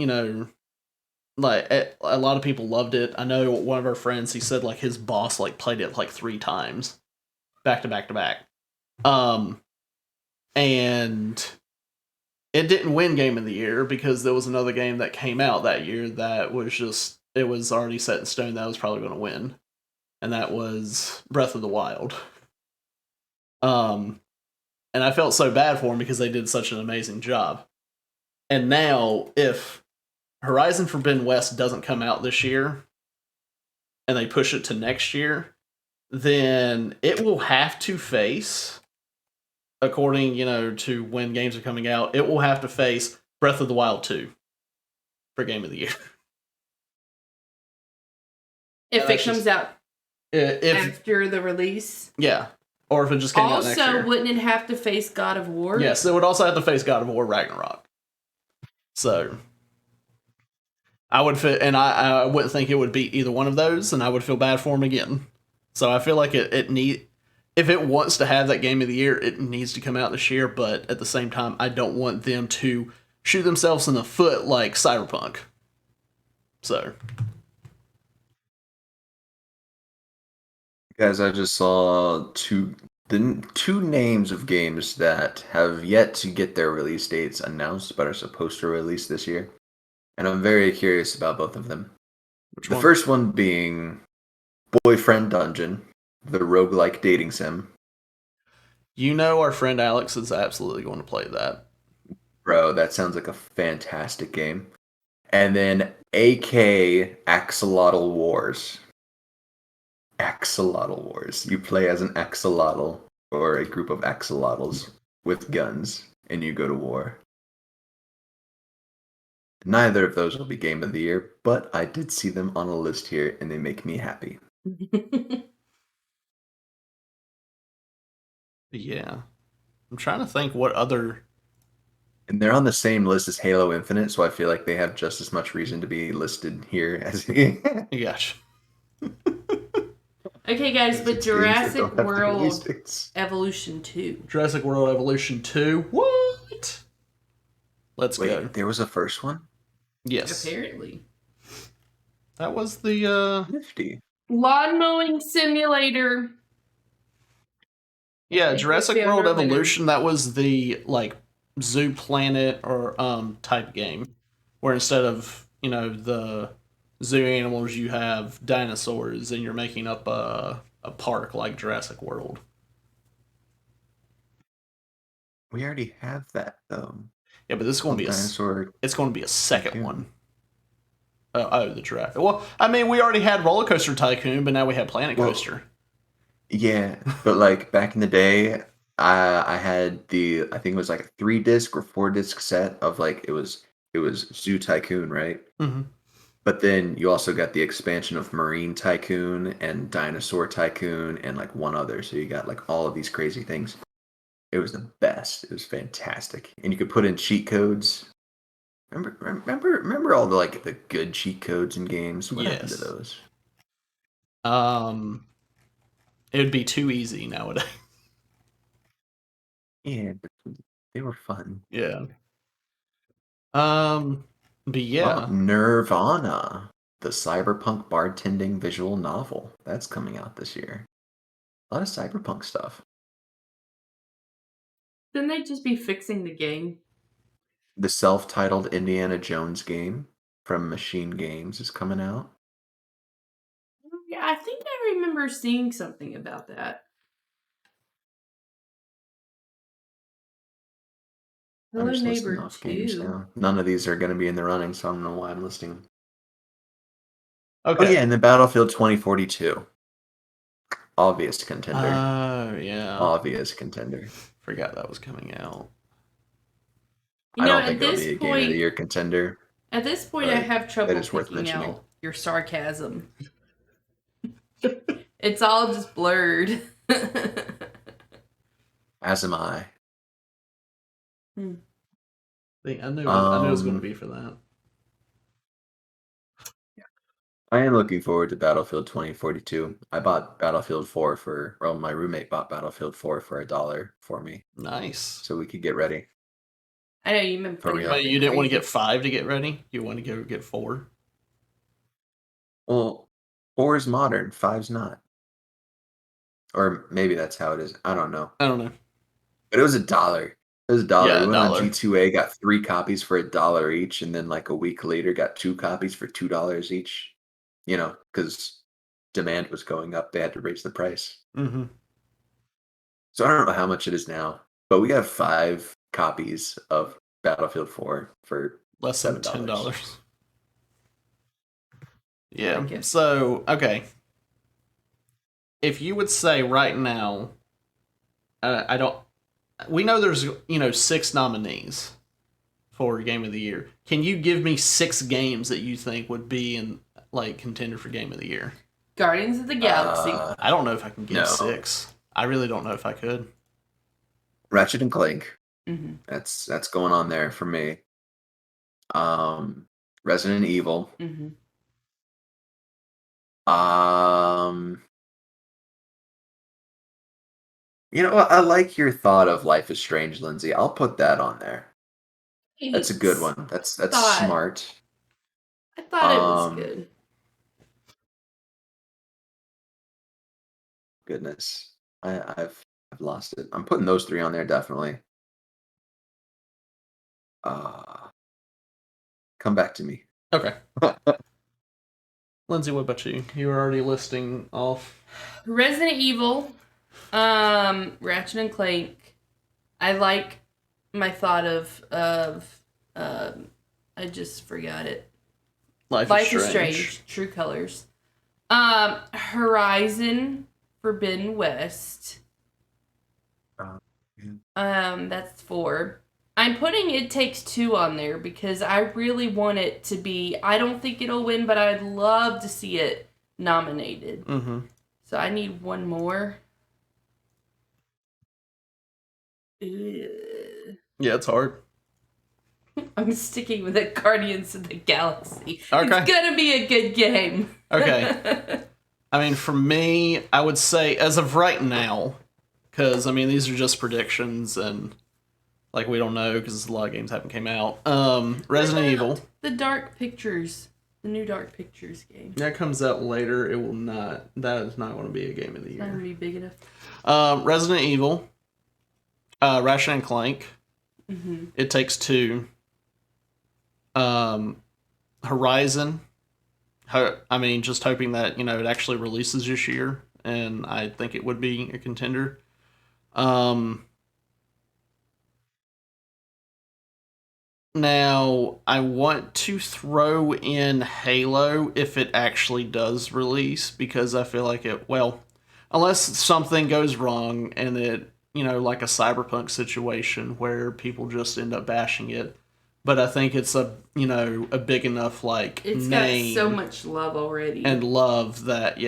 like a lot of people loved it. I know one of our friends, he said like his boss like played it like 3 times back to back to back. And it didn't win Game of the Year because there was another game that came out that year that was just, it was already set in stone that was probably going to win. And that was Breath of the Wild. And I felt so bad for them because they did such an amazing job. And now, if Horizon Forbidden West doesn't come out this year, and they push it to next year, then it will have to face, according, to when games are coming out, it will have to face Breath of the Wild 2 for Game of the Year.
If it comes out after the release?
Yeah. Or if it just came out next year.
Also, wouldn't it have to face God of War?
Yes, it would also have to face God of War Ragnarok. So, I would fit, and I wouldn't think it would beat either one of those, and I would feel bad for them again. So I feel like if it wants to have that Game of the Year, it needs to come out this year. But at the same time, I don't want them to shoot themselves in the foot like Cyberpunk. So.
Guys, I just saw two names of games that have yet to get their release dates announced but are supposed to release this year. And I'm very curious about both of them. The first one being Boyfriend Dungeon, the roguelike dating sim.
Our friend Alex is absolutely going to play that.
Bro, that sounds like a fantastic game. And then AK Axolotl Wars. Axolotl Wars. You play as an axolotl or a group of axolotls with guns, and you go to war. Neither of those will be Game of the Year, but I did see them on a list here, and they make me happy.
Yeah. I'm trying to think what other...
And they're on the same list as Halo Infinite, so I feel like they have just as much reason to be listed here as...
Gosh.
Okay, guys, but Jurassic World Evolution 2.
Jurassic World Evolution 2? What? Let's go.
There was a first one?
Yes.
Apparently.
That was the,
Nifty.
Lawn mowing simulator.
Yeah, Jurassic World Evolution, that was the, Zoo Planet or, type game. Where instead of, the... zoo animals, you have dinosaurs, and you're making up a park like Jurassic World.
We already have that, though.
Yeah, but this is going to be
dinosaur.
It's going to be a second one. The Jurassic. Well, I mean, we already had Roller Coaster Tycoon, but now we have Planet Coaster.
Yeah, but back in the day, I had I think it was like a 3-disc or 4-disc set of it was Zoo Tycoon, right?
Mm-hmm.
But then you also got the expansion of Marine Tycoon and Dinosaur Tycoon and like one other. So you got like all of these crazy things. It was the best. It was fantastic. And you could put in cheat codes. Remember all the like the good cheat codes in games? What happened to
Yes.
those?
It would be too easy nowadays.
Yeah, but they were fun.
Yeah. But
Oh,
yeah.
Nirvana, the cyberpunk bartending visual novel. That's coming out this year. A lot of cyberpunk stuff.
Shouldn't they just be fixing the game?
The self-titled Indiana Jones game from Machine Games is coming out.
Yeah, I think I remember seeing something about that.
I'm
Hello
just listing
Neighbor
off games
2.
now. None of these are going to be in the running, so I don't know why I'm listing them.
Okay.
Oh yeah, and then Battlefield 2042. Obvious contender.
Oh, yeah.
Obvious contender.
Forgot that was coming out.
You
I
know,
don't
at
think it'll
this
be a Game of the
point,
Year contender.
at this point, I
but
have trouble
is worth
picking
mentioning.
out your sarcasm. It's all just blurred.
As am I.
I knew it was going to
Um,
be for that.
I am looking forward to Battlefield 2042. I bought Battlefield 4 for, well, my roommate bought Battlefield 4 for $1 for me,
Nice.
so we could get ready.
I know you've been putting
real.
But
up
you didn't want to
crazy-
get 5 to get ready? You want to go get 4?
Well, 4 is modern, 5's not. Or maybe that's how it is. I don't know.
I don't know.
But it was $1. It was $1.
Yeah,
We went on
$1.
G2A, got 3 copies for $1 each, and then like a week later got 2 copies for $2 each. You know, because demand was going up. They had to raise the price.
Mm-hmm.
So I don't know how much it is now, but we got 5 copies of Battlefield 4 for
Less than
$7.
$10. Yeah.
Okay.
So, okay. If you would say right now, I don't. We know there's 6 nominees for Game of the Year. Can you give me 6 games that you think would be in like contender for Game of the Year?
Guardians of the Galaxy.
I don't know if I can get
No.
6. I really don't know if I could.
Ratchet and Clank.
hmm
That's going on there for me. Resident Evil.
hmm
You know what? I like your thought of Life is Strange, Lindsay. I'll put that on there. That's a good one. That's
Thought.
smart.
I thought it was
Um,
good.
Goodness, I've lost it. I'm putting those 3 on there definitely. Come back to me.
Okay. Lindsay, what about you? You were already listing off.
Resident Evil, Ratchet and Clank. I like my thought of I just forgot it.
Life
Is Strange. True Colors. Horizon Forbidden West. That's 4. I'm putting It Takes Two on there because I really want it to be. I don't think it'll win, but I'd love to see it nominated.
Mm-hmm.
So I need one more. Ugh.
Yeah, it's hard.
I'm sticking with it. Guardians of the Galaxy.
Okay.
It's gonna be a good game.
Okay. I mean, for me, I would say as of right now, because I mean these are just predictions and like we don't know because a lot of games haven't came out. Resident Evil.
The Dark Pictures. The new Dark Pictures game.
That comes out later. It will not. That is not going to be a game of the
It's not gonna
year.
be big enough.
Resident Evil. Ratchet and Clank.
Mm-hmm.
It Takes Two. Horizon. I mean, just hoping that it actually releases this year, and I think it would be a contender. Now, I want to throw in Halo if it actually does release, because I feel like unless something goes wrong and it, like a Cyberpunk situation where people just end up bashing it, but I think it's a big enough
It's
name
got so much love already.
and love that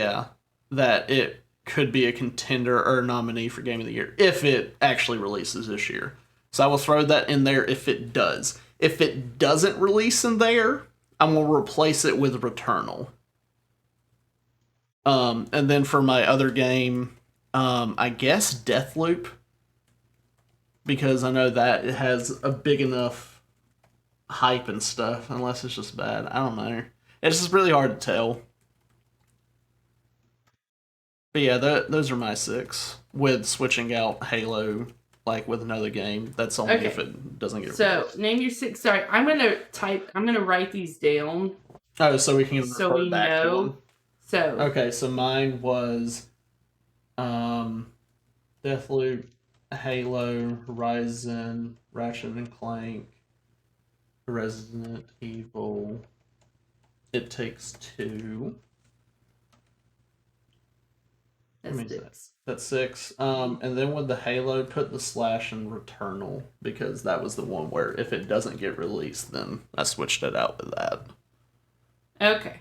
that it could be a contender or a nominee for Game of the Year if it actually releases this year. So I will throw that in there if it does. If it doesn't release in there, I'm gonna replace it with Returnal. And then for my other game, I guess Deathloop, because I know that it has a big enough hype and stuff. Unless it's just bad, I don't know. It's just really hard to tell. But yeah, those are my 6. With switching out Halo, with another game. That's only if it doesn't get
released. Name your 6. Sorry, I'm gonna write these down.
Oh, so we can refer back to them.
So
okay, so mine was Deathloop, Halo, Horizon, Ratchet and Clank, Resident Evil, It Takes Two.
That's 6.
That's 6. And then with the Halo, put the Slash and Returnal, because that was the one where if it doesn't get released, then I switched it out with that.
Okay.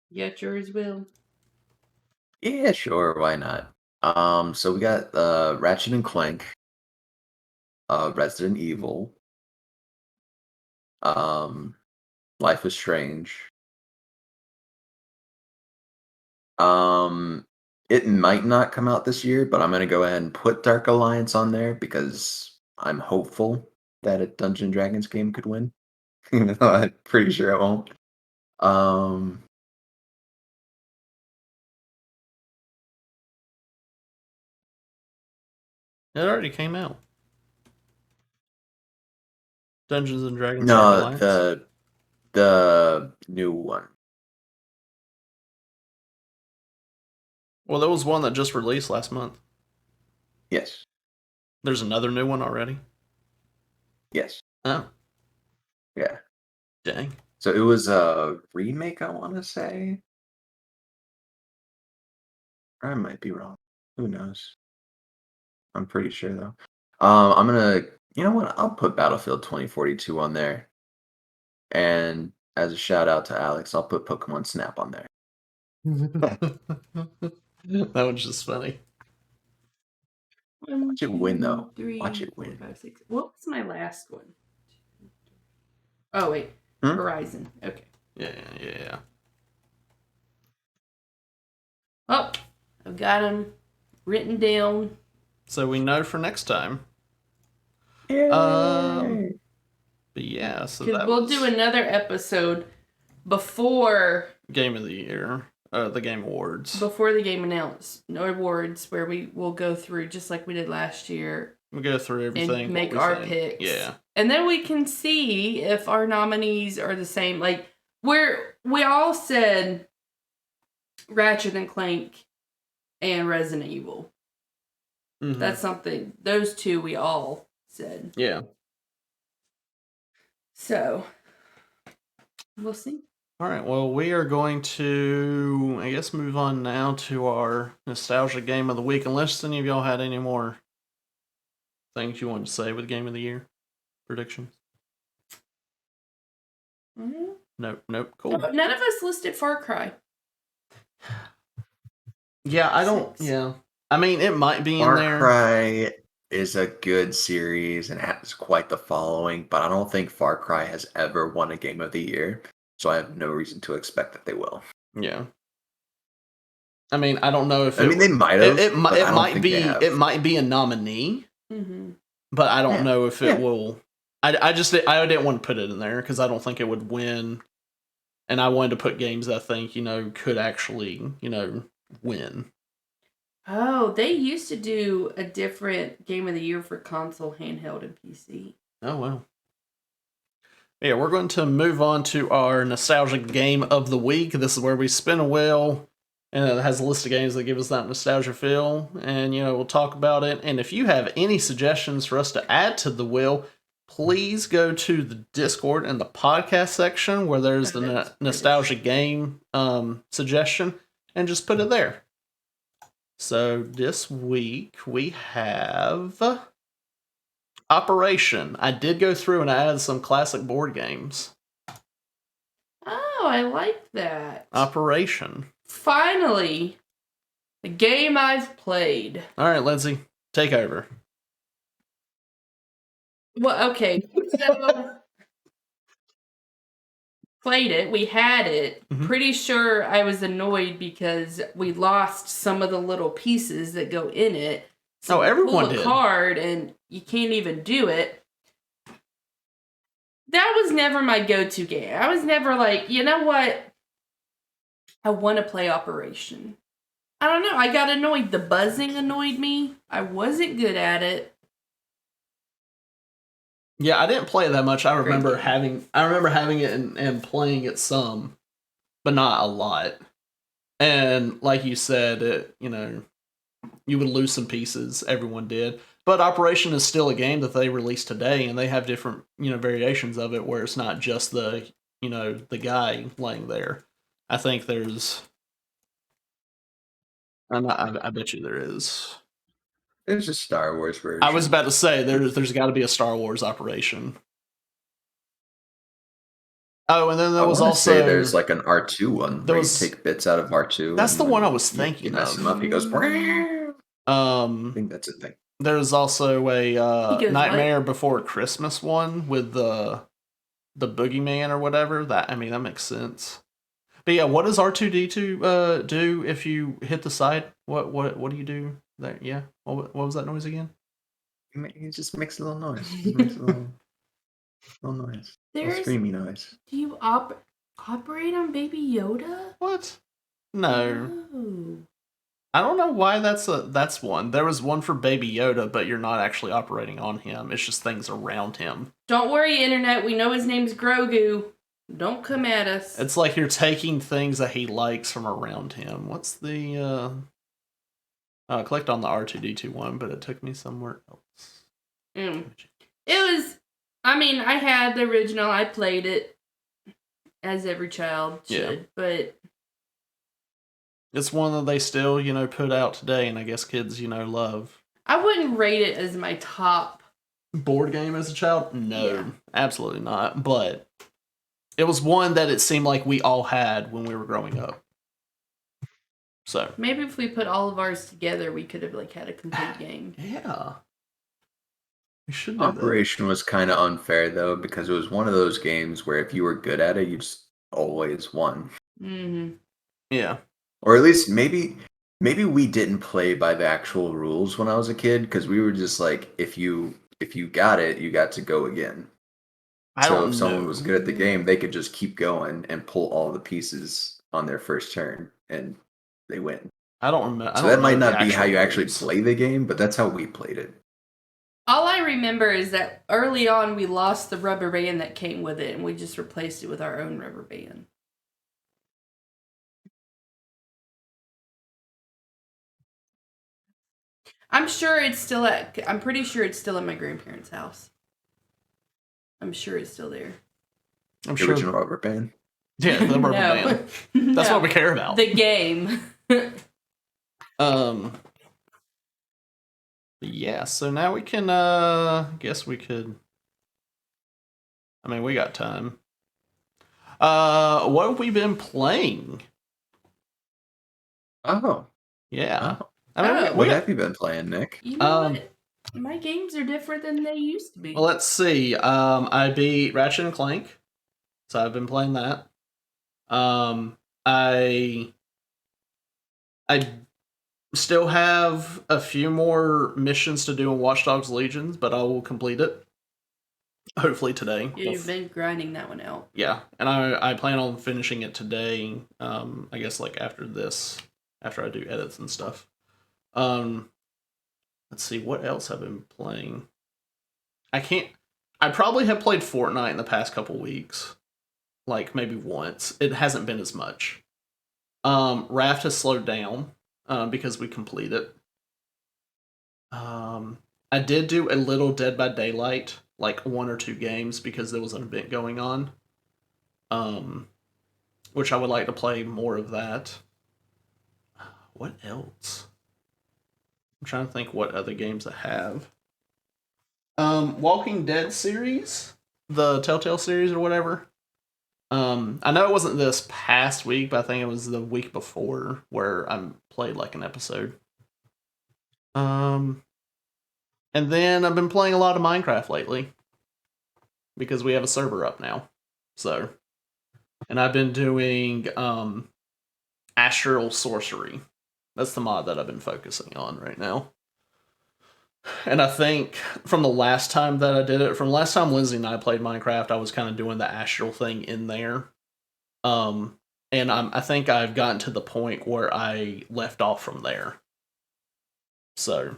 You got yours, Will?
Yeah, sure. Why not? So we got Ratchet and Clank, Resident Evil, Life is Strange. It might not come out this year, but I'm gonna go ahead and put Dark Alliance on there because I'm hopeful that a Dungeons and Dragons game could win. Even though I'm pretty sure it won't.
It already came out. Dungeons and Dragons.
No, the new one.
Well, there was one that just released last month.
Yes.
There's another new one already?
Yes.
Oh.
Yeah.
Dang.
So it was a remake, I want to say. I might be wrong. Who knows? I'm pretty sure though. I'm gonna, you know what? I'll put Battlefield 2042 on there, and as a shout out to Alex, I'll put Pokemon Snap on there.
That one's just funny.
Watch it win though.
3,
Watch it
4,
win.
5, 6. What was my last one? Oh wait, Horizon. Okay.
Yeah.
Oh, I've got them written down.
So we know for next time.
Yay!
But yeah, so
we'll do another episode before
Game of the Year, the Game Awards.
Before the game awards, where we will go through just like we did last year.
We go through everything,
and make our picks.
Yeah,
and then we can see if our nominees are the same. Like we all said Ratchet and Clank and Resident Evil. Mm-hmm. That's something. Those two we all said.
Yeah.
So we'll see.
All right. Well, we are going to, I guess, move on now to our nostalgia game of the week. Unless any of y'all had any more things you wanted to say with Game of the Year predictions.
Mm-hmm.
Nope. Cool.
None of us listed Far Cry.
Yeah, I don't. Yeah, I mean, it might be in there.
Far Cry is a good series and has quite the following, but I don't think Far Cry has ever won a Game of the Year, so I have no reason to expect that they will.
Yeah. I mean, I don't know if
they might have.
It might be. It might be a nominee, but I don't know if it will. I didn't want to put it in there because I don't think it would win, and I wanted to put games that I think could actually win.
Oh, they used to do a different Game of the Year for console, handheld, and PC.
Oh, wow. Yeah, we're going to move on to our nostalgic game of the week. This is where we spin a wheel, and it has a list of games that give us that nostalgia feel, and, we'll talk about it. And if you have any suggestions for us to add to the wheel, please go to the Discord and the podcast section where there's the nostalgia game suggestion, and just put it there. So this week we have Operation. I did go through and I added some classic board games.
Oh, I like that.
Operation.
Finally, a game I've played.
All right, Lindsay, take over.
Well, okay. So, played it. We had it.
Mhm.
Pretty sure I was annoyed because we lost some of the little pieces that go in it. So you
everyone
pull a
did.
card and you can't even do it. That was never my go-to game. I was never like, you know what? I want to play Operation. I don't know. I got annoyed. The buzzing annoyed me. I wasn't good at it.
Yeah, I didn't play it that much. I remember
game.
having it and playing it some, but not a lot. And like you said, you would lose some pieces. Everyone did. But Operation is still a game that they released today, and they have different, variations of it where it's not just the guy laying there. I think there's. I bet you there is.
There's a Star Wars version.
I was about to say there's got to be a Star Wars Operation. Oh, and then there was also
there's like an R2 one where you take bits out of R2.
That's the one I was thinking
you mess
of.
him up, he goes. I think that's a thing.
There's also a
goes,
Nightmare Before Christmas one with the boogeyman or whatever. That makes sense. But yeah, what does R2D2 do if you hit the side? What do you do there? Yeah, what was that noise again?
He just makes a little noise. He makes a little noise. A little screamy noise.
Do you operate on Baby Yoda?
What? No.
Oh.
I don't know why that's one. There was one for Baby Yoda, but you're not actually operating on him. It's just things around him.
Don't worry, Internet. We know his name's Grogu. Don't come at us.
It's like you're taking things that he likes from around him. What's the I clicked on the R2D2 one, but it took me somewhere else.
It was, I had the original. I played it as every child should, but
it's one that they still, put out today, and I guess kids, love.
I wouldn't rate it as my top
board game as a child. No,
Yeah.
Absolutely not. But it was one that it seemed like we all had when we were growing up. So
maybe if we put all of ours together, we could have had a complete game.
Yeah. We should do
Operation was kind of unfair though, because it was one of those games where if you were good at it, you just always won.
Mm-hmm.
Yeah.
Or at least maybe we didn't play by the actual rules when I was a kid, because we were just like, if you got it, you got to go again. So if someone was good at the game, they could just keep going and pull all the pieces on their first turn, and they win.
I don't remember.
So that might not be how you actually play the game, but that's how we played it.
All I remember is that early on we lost the rubber band that came with it, and we just replaced it with our own rubber band. I'm pretty sure it's still at my grandparents' house. I'm sure it's still there.
I'm
sure. Original rubber band.
Yeah, the rubber band. That's what we care about.
The game.
Yeah, so now we can guess we could. We got time. What have we been playing?
Oh.
Yeah.
Oh. What have you been playing, Nick?
You know what? My games are different than they used to be.
Well, let's see. I beat Ratchet and Clank, so I've been playing that. I still have a few more missions to do in Watch Dogs Legions, but I will complete it. Hopefully today.
You've been grinding that one out.
Yeah, and I plan on finishing it today. I guess after I do edits and stuff. Let's see, what else have I been playing? I probably have played Fortnite in the past couple weeks. Maybe once. It hasn't been as much. Raft has slowed down because we complete it. I did do a little Dead by Daylight, 1 or 2 games, because there was an event going on. Which I would like to play more of that. What else? I'm trying to think what other games I have. Walking Dead series, the Telltale series or whatever. I know it wasn't this past week, but I think it was the week before where I played like an episode. Um, and then I've been playing a lot of Minecraft lately because we have a server up now. So, and I've been doing Astral Sorcery. That's the mod that I've been focusing on right now. And I think from the last time that I did it, from last time Lindsay and I played Minecraft, I was kind of doing the astral thing in there. And I think I've gotten to the point where I left off from there. So,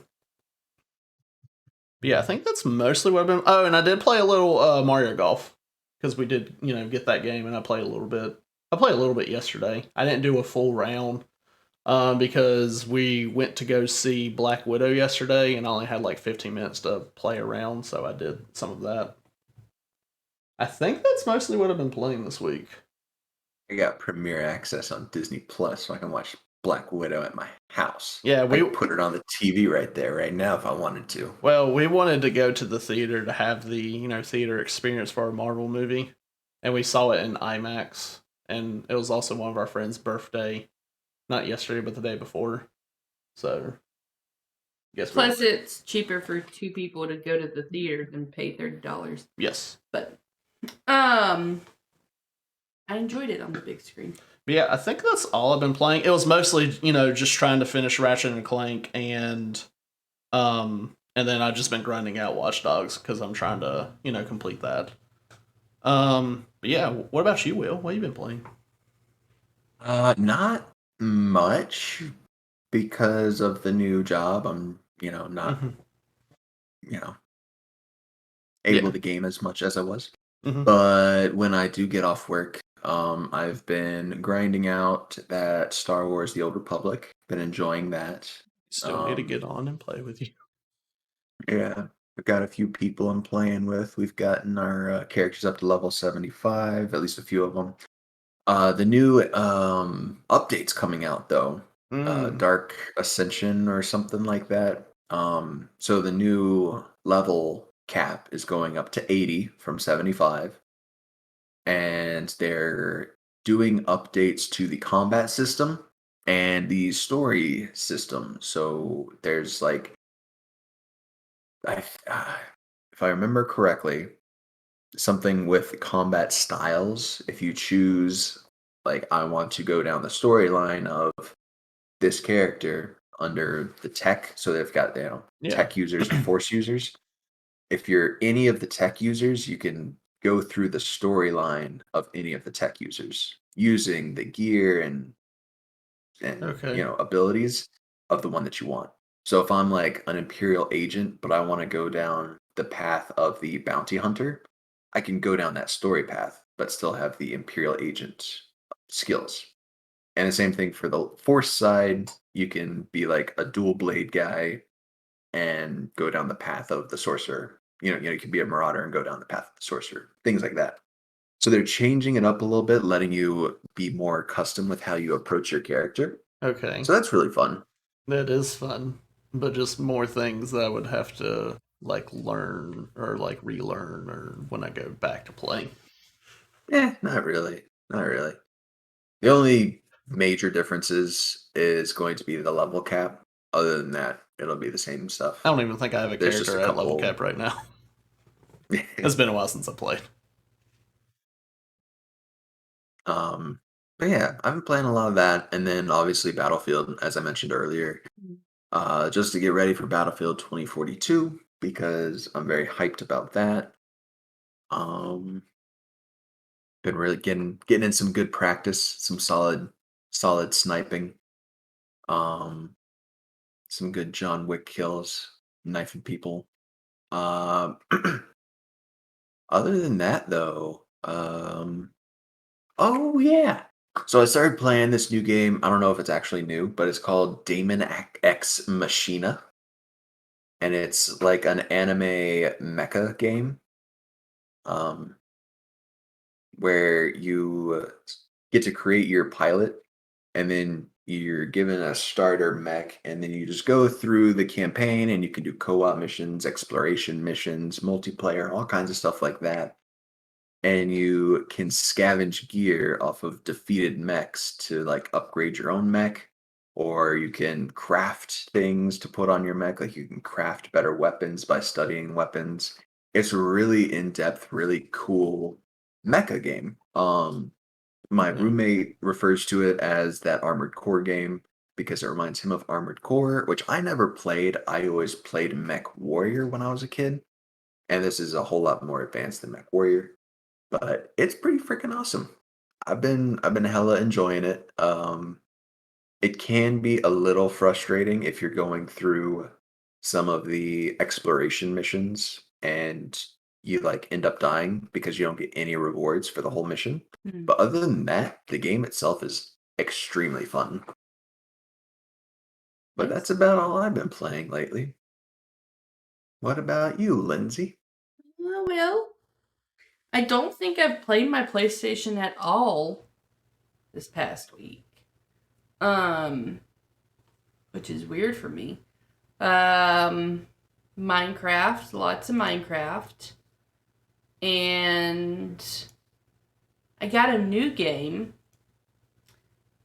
yeah, I think that's mostly what I've been. Oh, and I did play a little Mario Golf because we did, get that game, and I played a little bit. I played a little bit yesterday. I didn't do a full round because we went to go see Black Widow yesterday, and I only had like 15 minutes to play around, so I did some of that. I think that's mostly what I've been playing this week.
I got Premiere Access on Disney Plus, so I can watch Black Widow at my house.
Yeah,
I could put it on the TV right there, right now, if I wanted to.
Well, we wanted to go to the theater to have the theater experience for our Marvel movie, and we saw it in IMAX, and it was also one of our friends' birthday, not yesterday, but the day before. So, guess
Plus, it's cheaper for two people to go to the theater than pay $30.
Yes,
but I enjoyed it on the big screen.
But yeah, I think that's all I've been playing. It was mostly, just trying to finish Ratchet and Clank, and then I've just been grinding out Watch Dogs because I'm trying to, complete that. But yeah, what about you, Will? What have you been playing?
Not much because of the new job. I'm, not, able to game as much as I was.
Mm-hmm.
But when I do get off work, I've been grinding out that Star Wars: The Old Republic. Been enjoying that.
Still need to get on and play with you.
Yeah, I've got a few people I'm playing with. We've gotten our characters up to level 75, at least a few of them. The new update's coming out though. Dark Ascension or something like that. So the new level cap is going up to 80 from 75, and they're doing updates to the combat system and the story system. So there's like, if I remember correctly, something with combat styles. If you choose, like, I want to go down the storyline of this character under the tech, so they've got tech users and force users. If you're any of the tech users, you can go through the storyline of any of the tech users using the gear and
Okay.
abilities of the one that you want. So if I'm like an Imperial agent, but I want to go down the path of the bounty hunter, I can go down that story path, but still have the Imperial agent skills. And the same thing for the Force side, you can be like a dual blade guy and go down the path of the sorcerer. You can be a marauder and go down the path of the sorcerer. Things like that. So they're changing it up a little bit, letting you be more custom with how you approach your character.
Okay.
So that's really fun.
That is fun, but just more things that I would have to like learn or like relearn or when I go back to playing.
Not really. Not really. The only major differences is going to be the level cap. Other than that, it'll be the same stuff.
I don't even think I have a character at level cap right now. It's been a while since I played.
But yeah, I've been playing a lot of that, and then obviously Battlefield, as I mentioned earlier, just to get ready for Battlefield 2042 because I'm very hyped about that. Been really getting in some good practice, some solid sniping, um, some good John Wick kills, knifing people. Um, other than that, though, oh yeah. So I started playing this new game. I don't know if it's actually new, but it's called Damon X Machina, and it's like an anime mecha game, um, where you get to create your pilot, and then you're given a starter mech, and then you just go through the campaign, and you can do co-op missions, exploration missions, multiplayer, all kinds of stuff like that. And you can scavenge gear off of defeated mechs to like upgrade your own mech, or you can craft things to put on your mech. Like you can craft better weapons by studying weapons. It's a really in-depth, really cool mecha game. My
Yeah.
roommate refers to it as that Armored Core game because it reminds him of Armored Core, which I never played. I always played Mech Warrior when I was a kid, and this is a whole lot more advanced than Mech Warrior, but it's pretty freaking awesome. I've been hella enjoying it. It can be a little frustrating if you're going through some of the exploration missions and you like end up dying because you don't get any rewards for the whole mission.
Hmm.
But other than that, the game itself is extremely fun. But
Yes.
that's about all I've been playing lately. What about you, Lindsay?
Well, I don't think I've played my PlayStation at all this past week. Um, which is weird for me. Minecraft, lots of Minecraft. And I got a new game.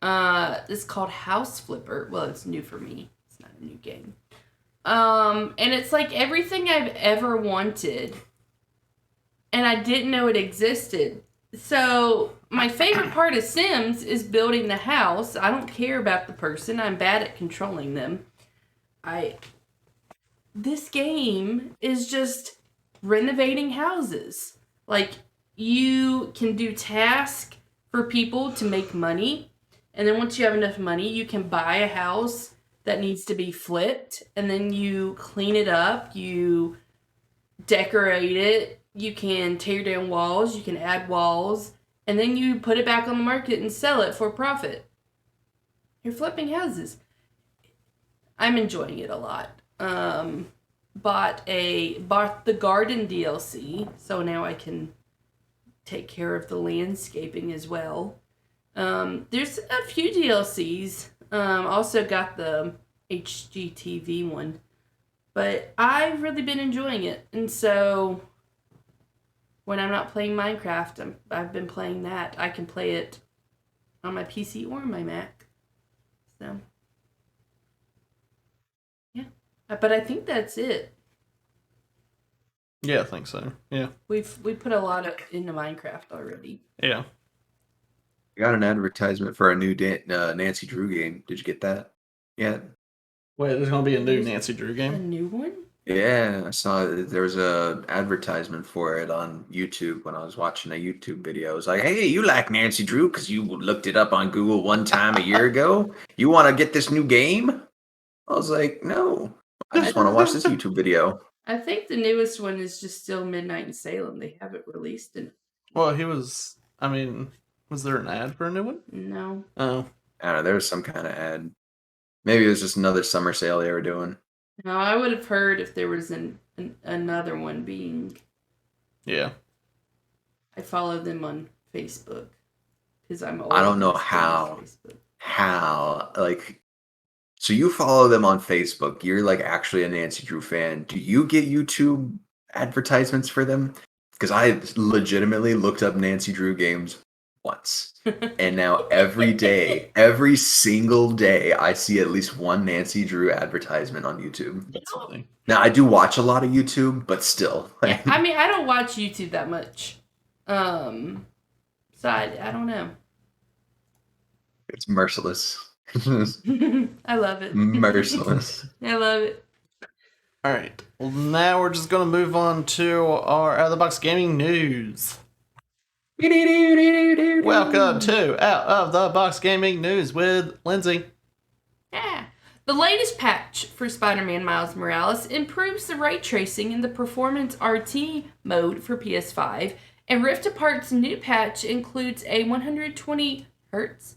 It's called House Flipper. Well, it's new for me. It's not a new game. And it's like everything I've ever wanted. And I didn't know it existed. So, my favorite part of Sims is building the house. I don't care about the person. I'm bad at controlling them. This game is just renovating houses. Like, you can do tasks for people to make money. And then once you have enough money, you can buy a house that needs to be flipped. And then you clean it up. You decorate it. You can tear down walls. You can add walls. And then you put it back on the market and sell it for profit. You're flipping houses. I'm enjoying it a lot. Bought the garden DLC, so now I can take care of the landscaping as well. There's a few DLCs. Also got the HGTV one, but I've really been enjoying it, and so when I'm not playing Minecraft, I've been playing that. I can play it on my PC or my Mac. So yeah, but I think that's it.
Yeah, I think so. Yeah.
We put a lot into Minecraft already.
Yeah.
I got an advertisement for a new Nancy Drew game. Did you get that? Yeah.
Wait, there's gonna be a new
There's
Nancy Drew
A
game.
new one?
Yeah, I saw there was a advertisement for it on YouTube when I was watching a YouTube video. It was like, "Hey, you like Nancy Drew because you looked it up on Google one time a year ago? You want to get this new game?" I was like, "No, I just want to watch this YouTube video."
I think the newest one is just still Midnight in Salem. They haven't released it.
Well, he was. I mean, was there an ad for a new one?
No.
Oh,
I don't know. There was some kind of ad. Maybe it was just another summer sale they were doing.
No, I would have heard if there was another one being.
yeah.
I follow them on Facebook because I'm.
I don't know
always on
how.
Facebook.
How like so you follow them on Facebook. You're like actually a Nancy Drew fan. Do you get YouTube advertisements for them? Because I legitimately looked up Nancy Drew games once. And now every day, every single day, I see at least one Nancy Drew advertisement on YouTube.
That's something.
Now I do watch a lot of YouTube, but still.
Yeah, I mean, I don't watch YouTube that much. So I don't know.
It's merciless.
I love it.
Merciless.
I love it.
All right. Well, now we're just gonna move on to our out of the box gaming news. Welcome to Out of the Box Gaming News with Lindsay.
Yeah. The latest patch for Spider-Man Miles Morales improves the ray tracing in the Performance RT mode for PS5, and Rift Apart's new patch includes a 120 Hz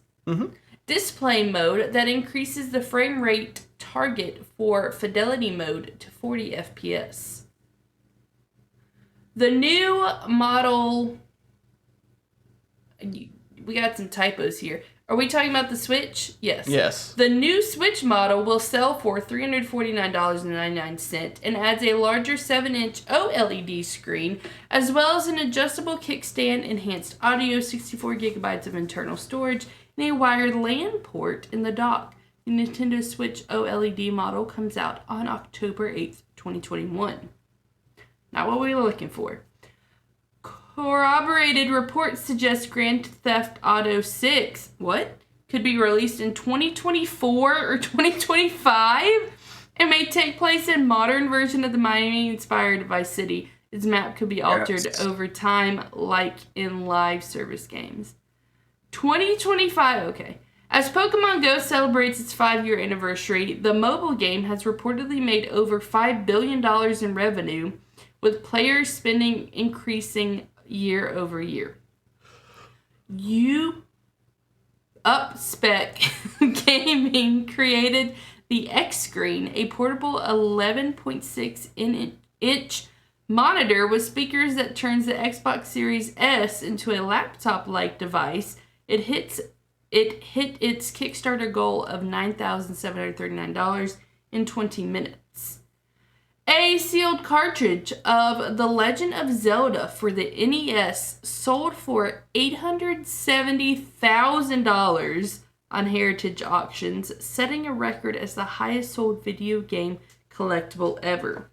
display mode that increases the frame rate target for fidelity mode to 40 FPS. The new model... We got some typos here. Are we talking about the Switch? Yes.
Yes.
The new Switch model will sell for $349.99 and adds a larger 7-inch OLED screen, as well as an adjustable kickstand, enhanced audio, 64 gigabytes of internal storage, and a wired LAN port in the dock. The Nintendo Switch OLED model comes out on October 8th, 2021. Not what we were looking for. Corroborated reports suggest Grand Theft Auto 6, could be released in 2024 or 2025? It may take place in modern version of the Miami-inspired Vice City. Its map could be altered over time, like in live service games. 2025, okay. As Pokemon Go celebrates its 5-year anniversary, the mobile game has reportedly made over $5 billion in revenue, with players spending increasing year over year. Upspec Gaming created the X Screen, a portable 11.6-inch monitor with speakers that turns the Xbox Series S into a laptop-like device. It hit its Kickstarter goal of $9,739 in 20 minutes. A sealed cartridge of The Legend of Zelda for the NES sold for $870,000 on Heritage Auctions, setting a record as the highest sold video game collectible ever.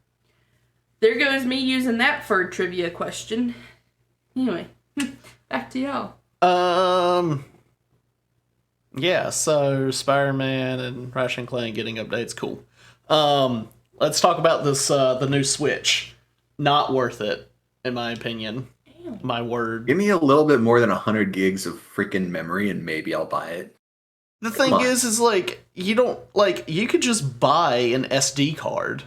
There goes me using that for a trivia question. Anyway, back to y'all.
Yeah, so Spider-Man and Ratchet & Clank getting updates, cool. Let's talk about this, the new Switch. Not worth it, in my opinion.
Damn.
My word.
Give me a little bit more than 100 gigs of freaking memory and maybe I'll buy it.
The thing is like, you don't, like, you could just buy an SD card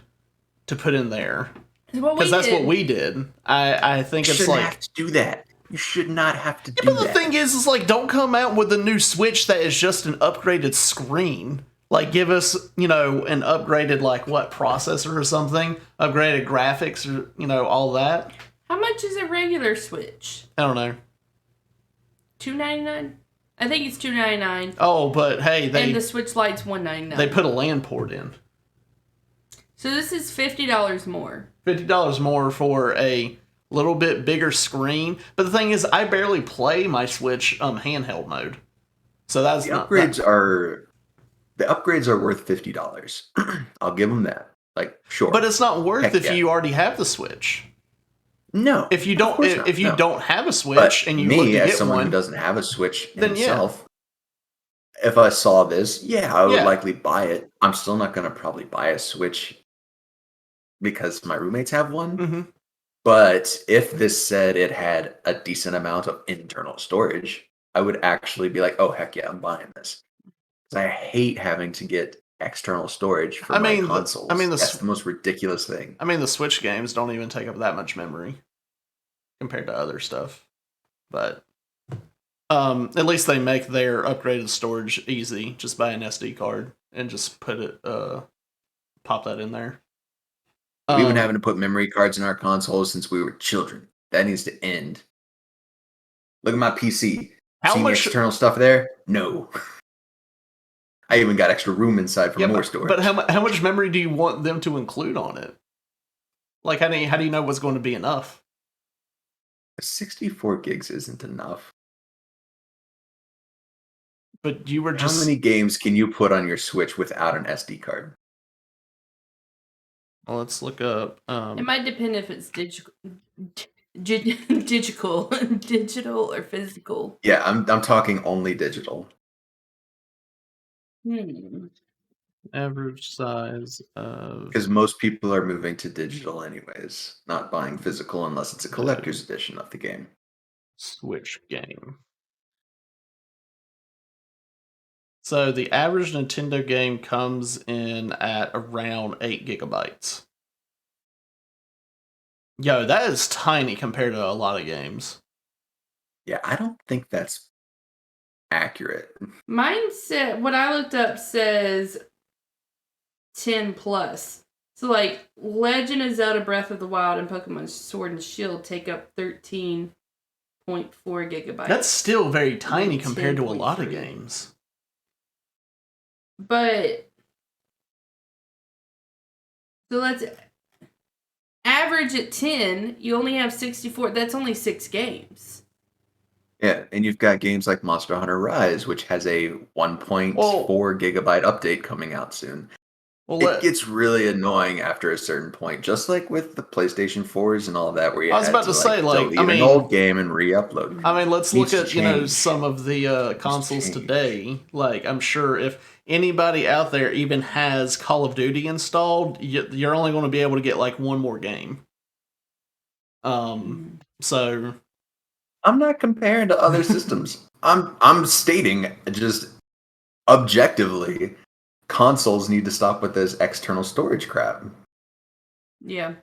to put in there. Because that's what we did. I think it's like...
You shouldn't have to do that. You should not have to do
but
that.
the thing is like, don't come out with a new Switch that is just an upgraded screen. Like, give us, an upgraded, processor or something? Upgraded graphics or, all that?
How much is a regular Switch?
I don't know.
$299? I think it's $299.
Oh, but hey,
and the Switch Lite's $199.
They put a LAN port in.
So this is $50 more.
$50 more for a little bit bigger screen. But the thing is, I barely play my Switch handheld mode. So that's
the upgrades are worth $50. I'll give them that. Sure.
But it's not worth if you already have the Switch.
No.
If you don't don't have a Switch
but
and you
me,
look to
as
get
someone
one,
who doesn't have a Switch
then
himself, if I saw this, I would likely buy it. I'm still not going to probably buy a Switch because my roommates have one.
Mm-hmm.
But if this said it had a decent amount of internal storage, I would actually be like, oh, heck yeah, I'm buying this. Because I hate having to get external storage for my consoles. That's the most ridiculous thing.
I mean, the Switch games don't even take up that much memory compared to other stuff. But at least they make their upgraded storage easy. Just buy an SD card and just put it, pop that in there.
We've been having to put memory cards in our consoles since we were children. That needs to end. Look at my PC. See much external stuff there? No. I even got extra room inside for more storage.
But how much memory do you want them to include on it? Like, how do you know what's going to be enough?
64 gigs isn't enough.
But you were just...
How many games can you put on your Switch without an SD card?
Well, let's look up...
It might depend if it's digital or physical.
Yeah, I'm talking only digital.
Average size of...
Because most people are moving to digital anyways, not buying physical unless it's a collector's edition of the game.
Switch game. So the average Nintendo game comes in at around 8 gigabytes. Yo, that is tiny compared to a lot of games.
Yeah, I don't think that's accurate.
Mine said, what I looked up says 10 plus. So Legend of Zelda Breath of the Wild and Pokemon Sword and Shield take up 13 gigabytes.
That's still very tiny
And
compared to a lot of
10.3.
games.
But so let's average at 10. You only have 64. That's only 6 games.
Yeah, and you've got games like Monster Hunter Rise, which has a 1.4 gigabyte update coming out soon. It gets really annoying after a certain point, just like with the PlayStation 4s and all that, where you
I was
had
about
to
to say, like,
delete
I mean,
an old game and re-upload.
I mean, let's
Needs
look
to
at, you know,
change.
some of the consoles today. Like, I'm sure if anybody out there even has Call of Duty installed, you're only going to be able to get like one more game. So
I'm not comparing to other systems. I'm stating just objectively, consoles need to stop with this external storage crap.
Yeah.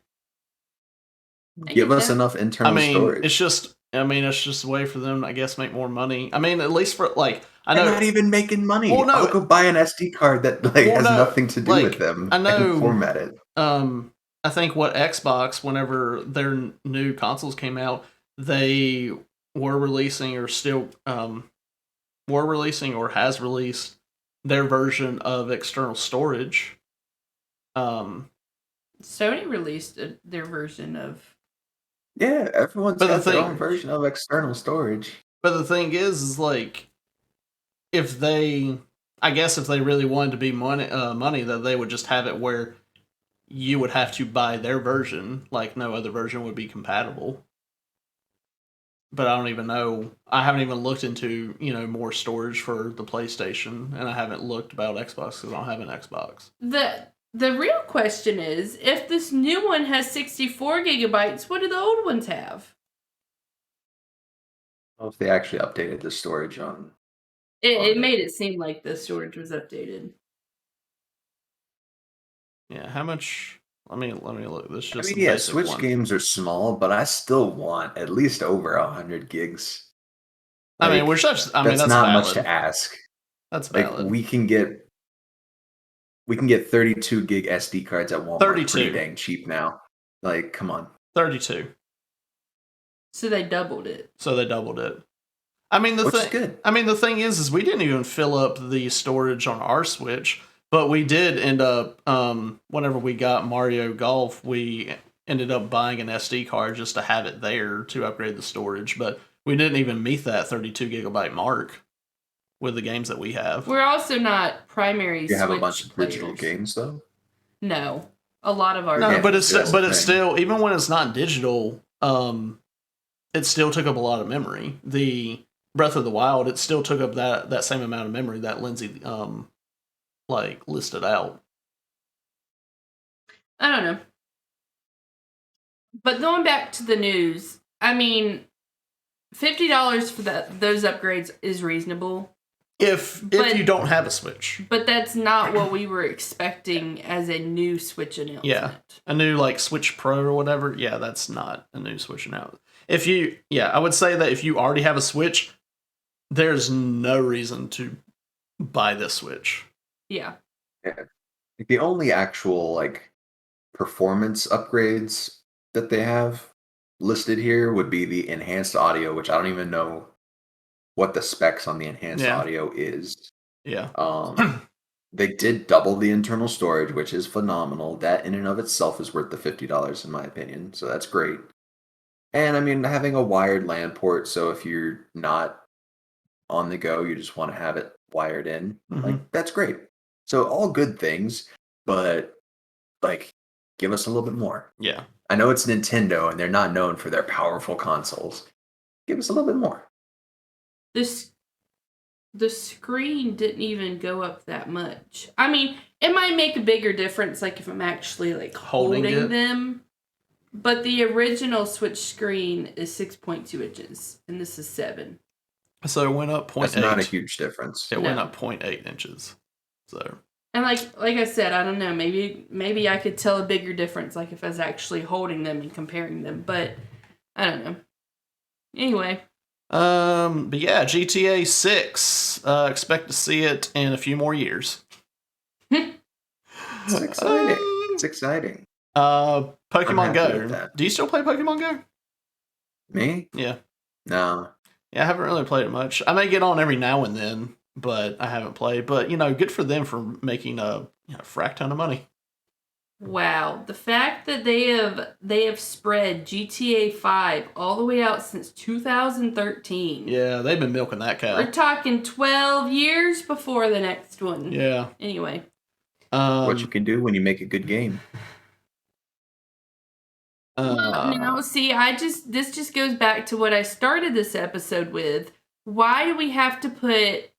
I
Give
get
us
that.
enough
I
internal
mean,
storage.
it's just a way for them, I guess, make more money. I mean, at least for like, I
They're
know.
not even making money.
Well, no.
I'll go buy an SD card that has
no,
nothing to do with
like,
them.
I
I
know.
can format it.
I think what Xbox, whenever their new consoles came out, they were releasing or still were releasing or has released their version of external storage.
Sony released their version of.
Yeah, everyone's
But the
got their
thing-
own version of external storage.
But the thing is like, if they, I guess if they really wanted to be money, that they would just have it where you would have to buy their version, like no other version would be compatible. But I don't even know. I haven't even looked into, you know, more storage for the PlayStation, and I haven't looked about Xbox because I don't have an Xbox.
The real question is, if this new one has 64 gigabytes, what do the old ones have?
Well, if they actually updated the storage on.
It made it seem like the storage was updated.
Yeah, how much? Let me look. This is just
I mean,
the
yeah,
basic
Switch
one.
games are small, but I still want at least over 100 gigs.
I mean,
Like,
we're such. I mean,
that's
that's
not
valid.
much to ask.
That's
Like
valid.
we can get 32 gig SD cards at Walmart
32.
pretty dang cheap now. Like, come on.
32.
So they doubled it.
So they doubled it. I mean,
Which is good.
I mean, the thing is we didn't even fill up the storage on our Switch, but we did end up. Whenever we got Mario Golf, we ended up buying an SD card just to have it there to upgrade the storage. But we didn't even meet that 32 gigabyte mark with the games that we have.
We're also not primary
You have a
Switch
bunch of digital
players.
games, though.
No. A lot of our
No,
Yeah,
but it's
that's the thing.
still, even when it's not digital, it still took up a lot of memory. The Breath of the Wild, it still took up that same amount of memory that Lindsay like listed out.
I don't know. But going back to the news, I mean, $50 for those upgrades is reasonable.
If
But-
you don't have a Switch,
But that's not what we were expecting as a new Switch announcement.
Yeah. a new like Switch Pro or whatever, yeah, that's not a new Switch announcement. If you, I would say that if you already have a Switch, there's no reason to buy this Switch.
Yeah.
Like, the only actual like performance upgrades that they have listed here would be the enhanced audio, which I don't even know what the specs on the enhanced
Yeah.
audio is.
Yeah.
They did double the internal storage, which is phenomenal. That in and of itself is worth the $50 in my opinion. So that's great. And I mean, having a wired LAN port, so if you're not on the go, you just want to have it wired in, like that's great. So all good things, but like give us a little bit more.
Yeah.
I know it's Nintendo and they're not known for their powerful consoles. Give us a little bit more.
The screen didn't even go up that much. I mean, it might make a bigger difference, like if I'm actually like holding
it.
them. But the original Switch screen is 6.2 inches, and this is 7.
So it went up 0.8.
That's not a huge difference.
It went
No.
up 0.8 inches. So
And like I said, I don't know. Maybe I could tell a bigger difference, like if I was actually holding them and comparing them. But I don't know. Anyway,
but yeah, GTA 6. Expect to see it in a few more years.
It's exciting. It's exciting.
Pokemon
I'm happy with
Go.
that.
Do you still play Pokemon Go?
Me?
Yeah.
No.
Yeah, I haven't really played it much. I may get on every now and then, but I haven't played. But good for them for making a frack ton of money.
Wow, the fact that they have spread GTA 5 all the way out since 2013.
Yeah, they've been milking that cow.
We're talking 12 years before the next one.
Yeah.
Anyway.
What you can do when you make a good game.
No, see, this just goes back to what I started this episode with. Why do we have to put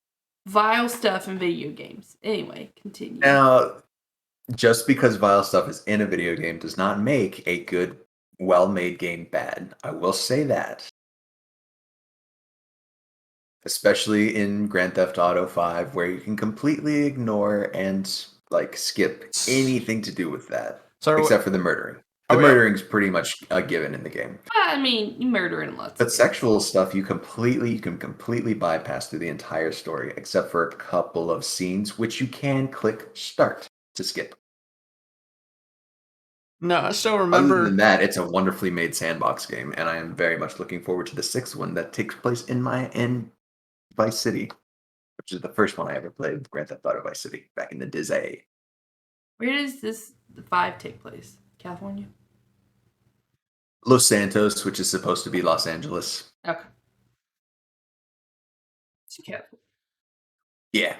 vile stuff in video games? Anyway, continue.
Now, just because vile stuff is in a video game does not make a good, well-made game bad. I will say that. Especially in Grand Theft Auto 5, where you can completely ignore and skip anything to do with that. Except for the murdering. The murdering is pretty much a given in the game.
I mean, you murder in lots.
But sexual stuff you can completely bypass through the entire story, except for a couple of scenes, which you can click start to skip.
No, I still remember.
Other than that, it's a wonderfully made sandbox game, and I am very much looking forward to the 6th one that takes place in Vice City, which is the first one I ever played, Grand Theft Auto Vice City, back in the Disney.
Where does the 5 take place? California?
Los Santos, which is supposed to be Los Angeles.
Okay. Careful.
Yeah.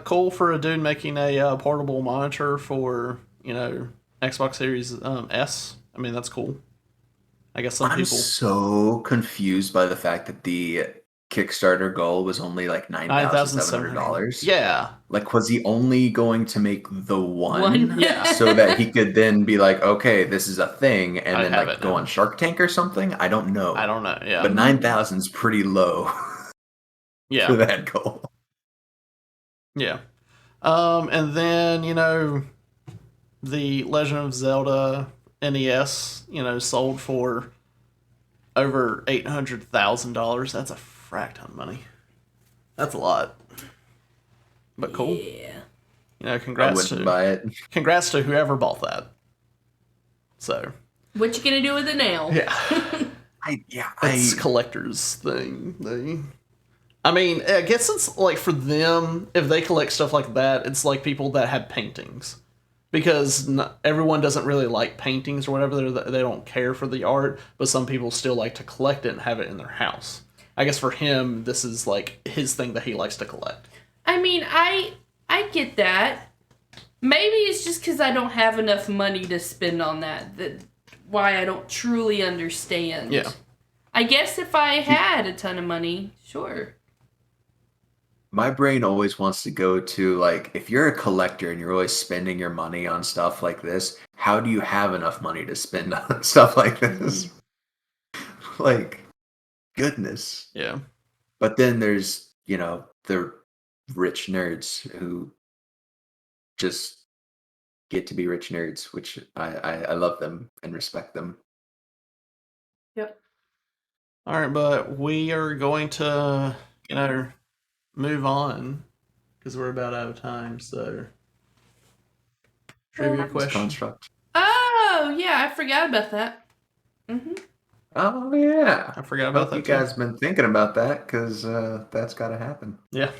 Cool for a dude making a portable monitor for Xbox Series S. I mean, that's cool. I guess some people. I'm
so confused by the fact that the Kickstarter goal was only like $9,700.
Yeah.
Was he only going to make the one?
Yeah.
So that he could then be like, okay, this is a thing, and then go on Shark Tank or something? I don't know.
Yeah.
But 9,000 is pretty low.
Yeah.
For that goal.
Yeah. And then, the Legend of Zelda NES, sold for over $800,000. That's a frack ton of money. That's a lot. But cool.
Yeah.
Congrats
buy it.
Congrats to whoever bought that. So.
What you gonna do with it now?
Yeah. It's collector's thing. I mean, I guess it's for them, if they collect stuff like that, it's like people that have paintings. Because everyone doesn't really like paintings or whatever. They don't care for the art, but some people still like to collect it and have it in their house. I guess for him, this is his thing that he likes to collect.
I mean, I get that. Maybe it's just because I don't have enough money to spend on that why I don't truly understand.
Yeah.
I guess if I had a ton of money, sure.
My brain always wants to go to, if you're a collector and you're always spending your money on stuff like this, how do you have enough money to spend on stuff like this? Goodness.
Yeah.
But then there's, the rich nerds who just get to be rich nerds, which I love them and respect them.
Yep.
All right, but we are going to, move on because we're about out of time. So, trivia question.
Construct.
Oh yeah, I forgot about that.
Oh yeah,
I forgot about that.
You guys been thinking about that because that's got to happen.
Yeah,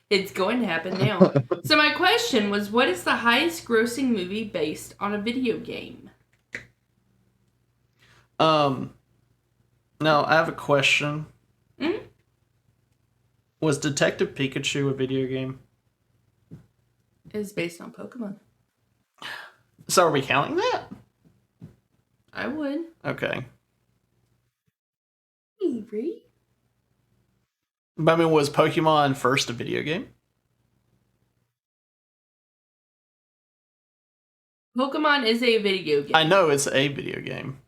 it's going to happen now. So my question was, what is the highest grossing movie based on a video game?
Now I have a question. Was Detective Pikachu a video game?
It is based on Pokemon.
So are we counting that?
I would.
Okay.
Avery?
But I mean, was Pokemon first a video game?
Pokemon is a video game.
I know it's a video game.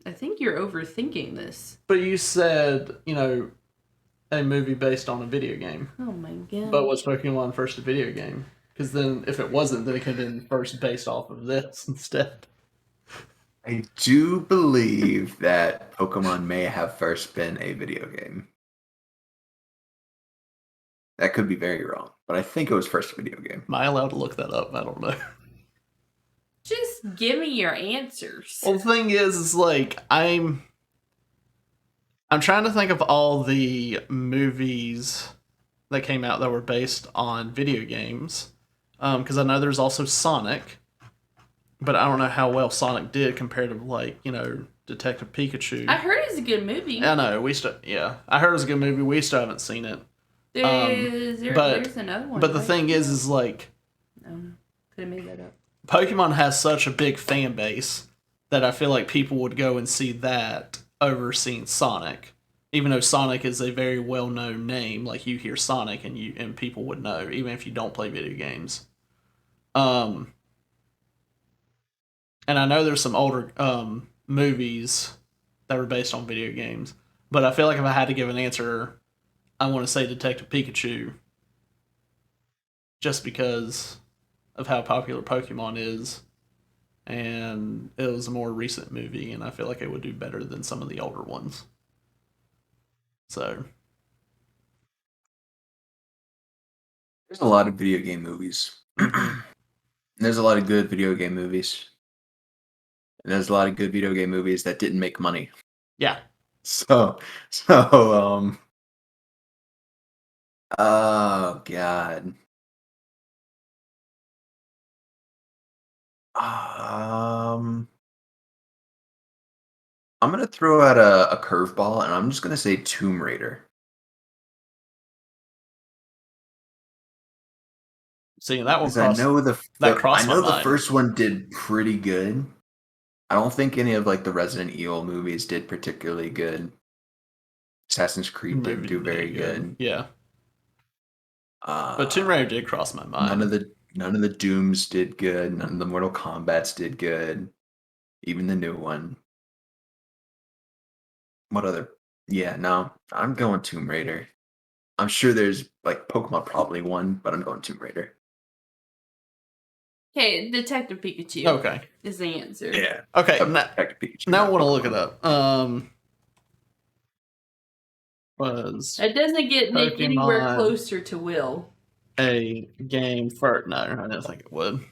I think you're overthinking this.
But you said, a movie based on a video game.
Oh my god.
But was Pokemon first a video game? Because then, if it wasn't, then it could have been first based off of this instead.
I do believe that Pokemon may have first been a video game. That could be very wrong, but I think it was first a video game.
Am I allowed to look that up? I don't know.
Just give me your answers.
Well, the thing is like I'm trying to think of all the movies that came out that were based on video games, because I know there's also Sonic, but I don't know how well Sonic did compared to like Detective Pikachu.
I heard it's a good movie.
I know I heard it was a good movie. We still haven't seen it.
There's another one.
But the thing is like,
could have made that up.
Pokemon has such a big fan base that I feel like people would go and see that over seeing Sonic. Even though Sonic is a very well-known name, like you hear Sonic and people would know, even if you don't play video games. And I know there's some older movies that were based on video games, but I feel like if I had to give an answer, I want to say Detective Pikachu, just because of how popular Pokemon is, and it was a more recent movie, and I feel like it would do better than some of the older ones. So
there's a lot of video game movies. There's a lot of good video game movies. And there's a lot of good video game movies that didn't make money.
yeah.
Oh God. I'm gonna throw out a curveball, and I'm just gonna say Tomb Raider.
See, that one
'Cause I know the
crossed my
the
mind.
first one did pretty good. I don't think any of like the Resident Evil movies did particularly good. Assassin's Creed didn't do very good.
Yeah. But Tomb Raider did cross my mind.
None of the Dooms did good. None of the Mortal Kombats did good. Even the new one. What other? Yeah, no, I'm going Tomb Raider. I'm sure there's like Pokemon probably won, but I'm going Tomb Raider.
Okay, Detective Pikachu.
Okay.
Is the answer.
Yeah.
Okay.
Detective Pikachu.
Now I want to look it up. Was
It doesn't get Nick anywhere
Pokemon
closer to Will.
a game for? No, I didn't think it would.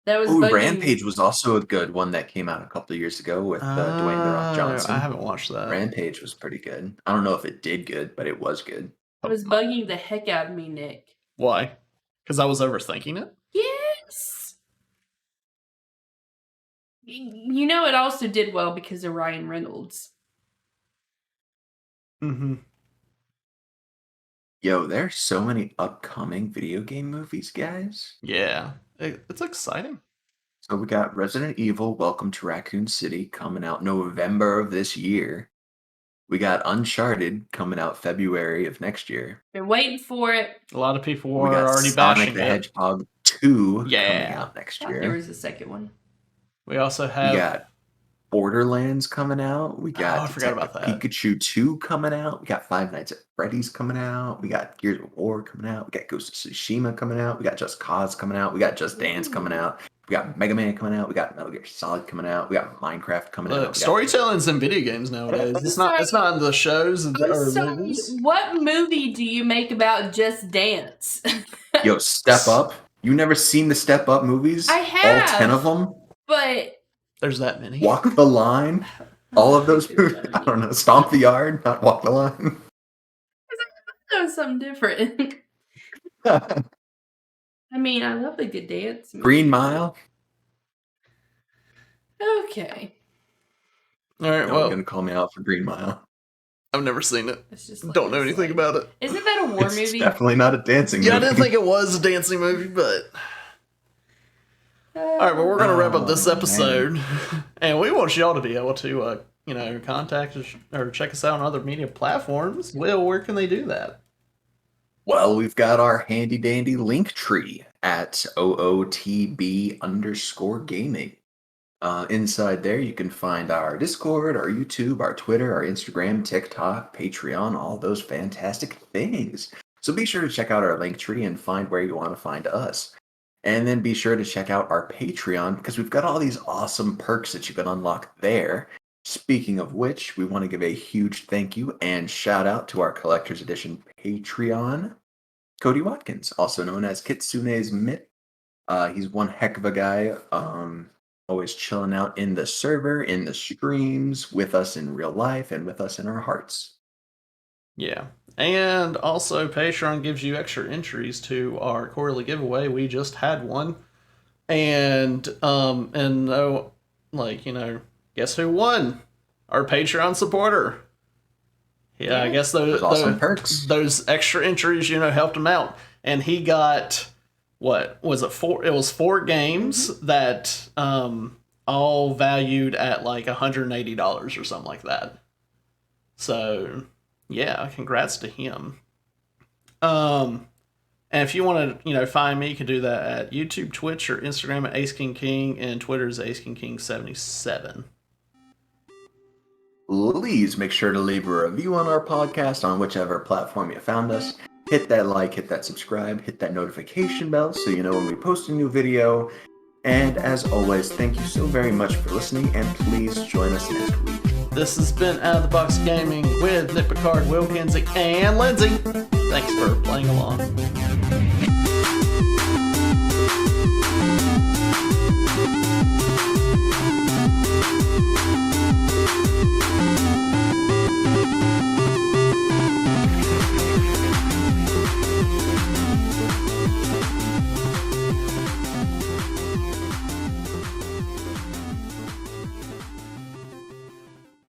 That was
Rampage was also a good one that came out a couple of years ago with Dwayne The Rock Johnson.
I haven't watched that.
Rampage was pretty good. I don't know if it did good, but it was good.
It was bugging the heck out of me, Nick.
Why? Because I was overthinking it?
Yes! You know, it also did well because of Ryan Reynolds.
Mm-hmm.
Yo, there's so many upcoming video game movies, guys.
Yeah. It's exciting.
So we got Resident Evil Welcome to Raccoon City coming out November of this year. We got Uncharted coming out February of next year.
Been waiting for it.
A lot of people
We
were
got
already
Sonic
bashing
the
it.
Hedgehog 2 coming
Yeah.
out next
I thought there
year.
was a second one.
We also have
We got Borderlands coming out. We
I
got
forgot about that.
Pikachu 2 coming out. We got Five Nights at Freddy's coming out. We got Gears of War coming out. We got Ghost of Tsushima coming out. We got Just Cause coming out. We got Just Dance coming out. We got Mega Man coming out. We got Metal Gear Solid coming out. We got Minecraft coming out.
Look, storytelling's in video games nowadays. It's not in the shows or movies.
What movie do you make about Just Dance?
Yo, Step Up. You never seen the Step Up movies?
I have.
All 10 of them?
But
There's that many.
Walk the Line. All of those movies. I don't know. Stomp the Yard, not Walk the Line.
that was something different. I mean, I love a good dance.
Green Mile.
Okay.
All right,
No
well,
one's going to call me out for Green Mile.
I've never seen it.
It's just like
Don't know
this,
anything
like-
about it.
Isn't that a war
It's
movie?
definitely not a dancing
Yeah, I
movie.
didn't think it was a dancing movie, but all right, well, we're gonna wrap up this
Oh,
episode, and we want y'all to be able to, contact us or check us out on other media platforms. Will, where can they do that?
Well, we've got our handy dandy link tree at OOTB_gaming. Inside there, you can find our Discord, our YouTube, our Twitter, our Instagram, TikTok, Patreon, all those fantastic things. So be sure to check out our link tree and find where you want to find us. And then be sure to check out our Patreon because we've got all these awesome perks that you can unlock there. Speaking of which, we want to give a huge thank you and shout out to our Collector's Edition Patreon. Cody Watkins, also known as Kitsune's Mitt. He's one heck of a guy. Always chilling out in the server, in the streams, with us in real life, and with us in our hearts.
Yeah. And also, Patreon gives you extra entries to our quarterly giveaway. We just had one. And guess who won? Our Patreon supporter. Yeah, I guess those
awesome perks.
Those extra entries, helped him out. And he got, what was it, 4? It was 4 games that all valued at like $180 or something like that. So yeah, congrats to him. And if you want to, find me, you can do that at YouTube, Twitch, or Instagram at Ace King King, and Twitter is Ace King King 77.
Please make sure to leave a review on our podcast on whichever platform you found us. Hit that like, hit that subscribe, hit that notification bell so you know when we post a new video. And as always, thank you so very much for listening, and please join us next week.
This has been Out of the Box Gaming with Nick Picard, Will Kinzik, and Lindsay. Thanks for playing along.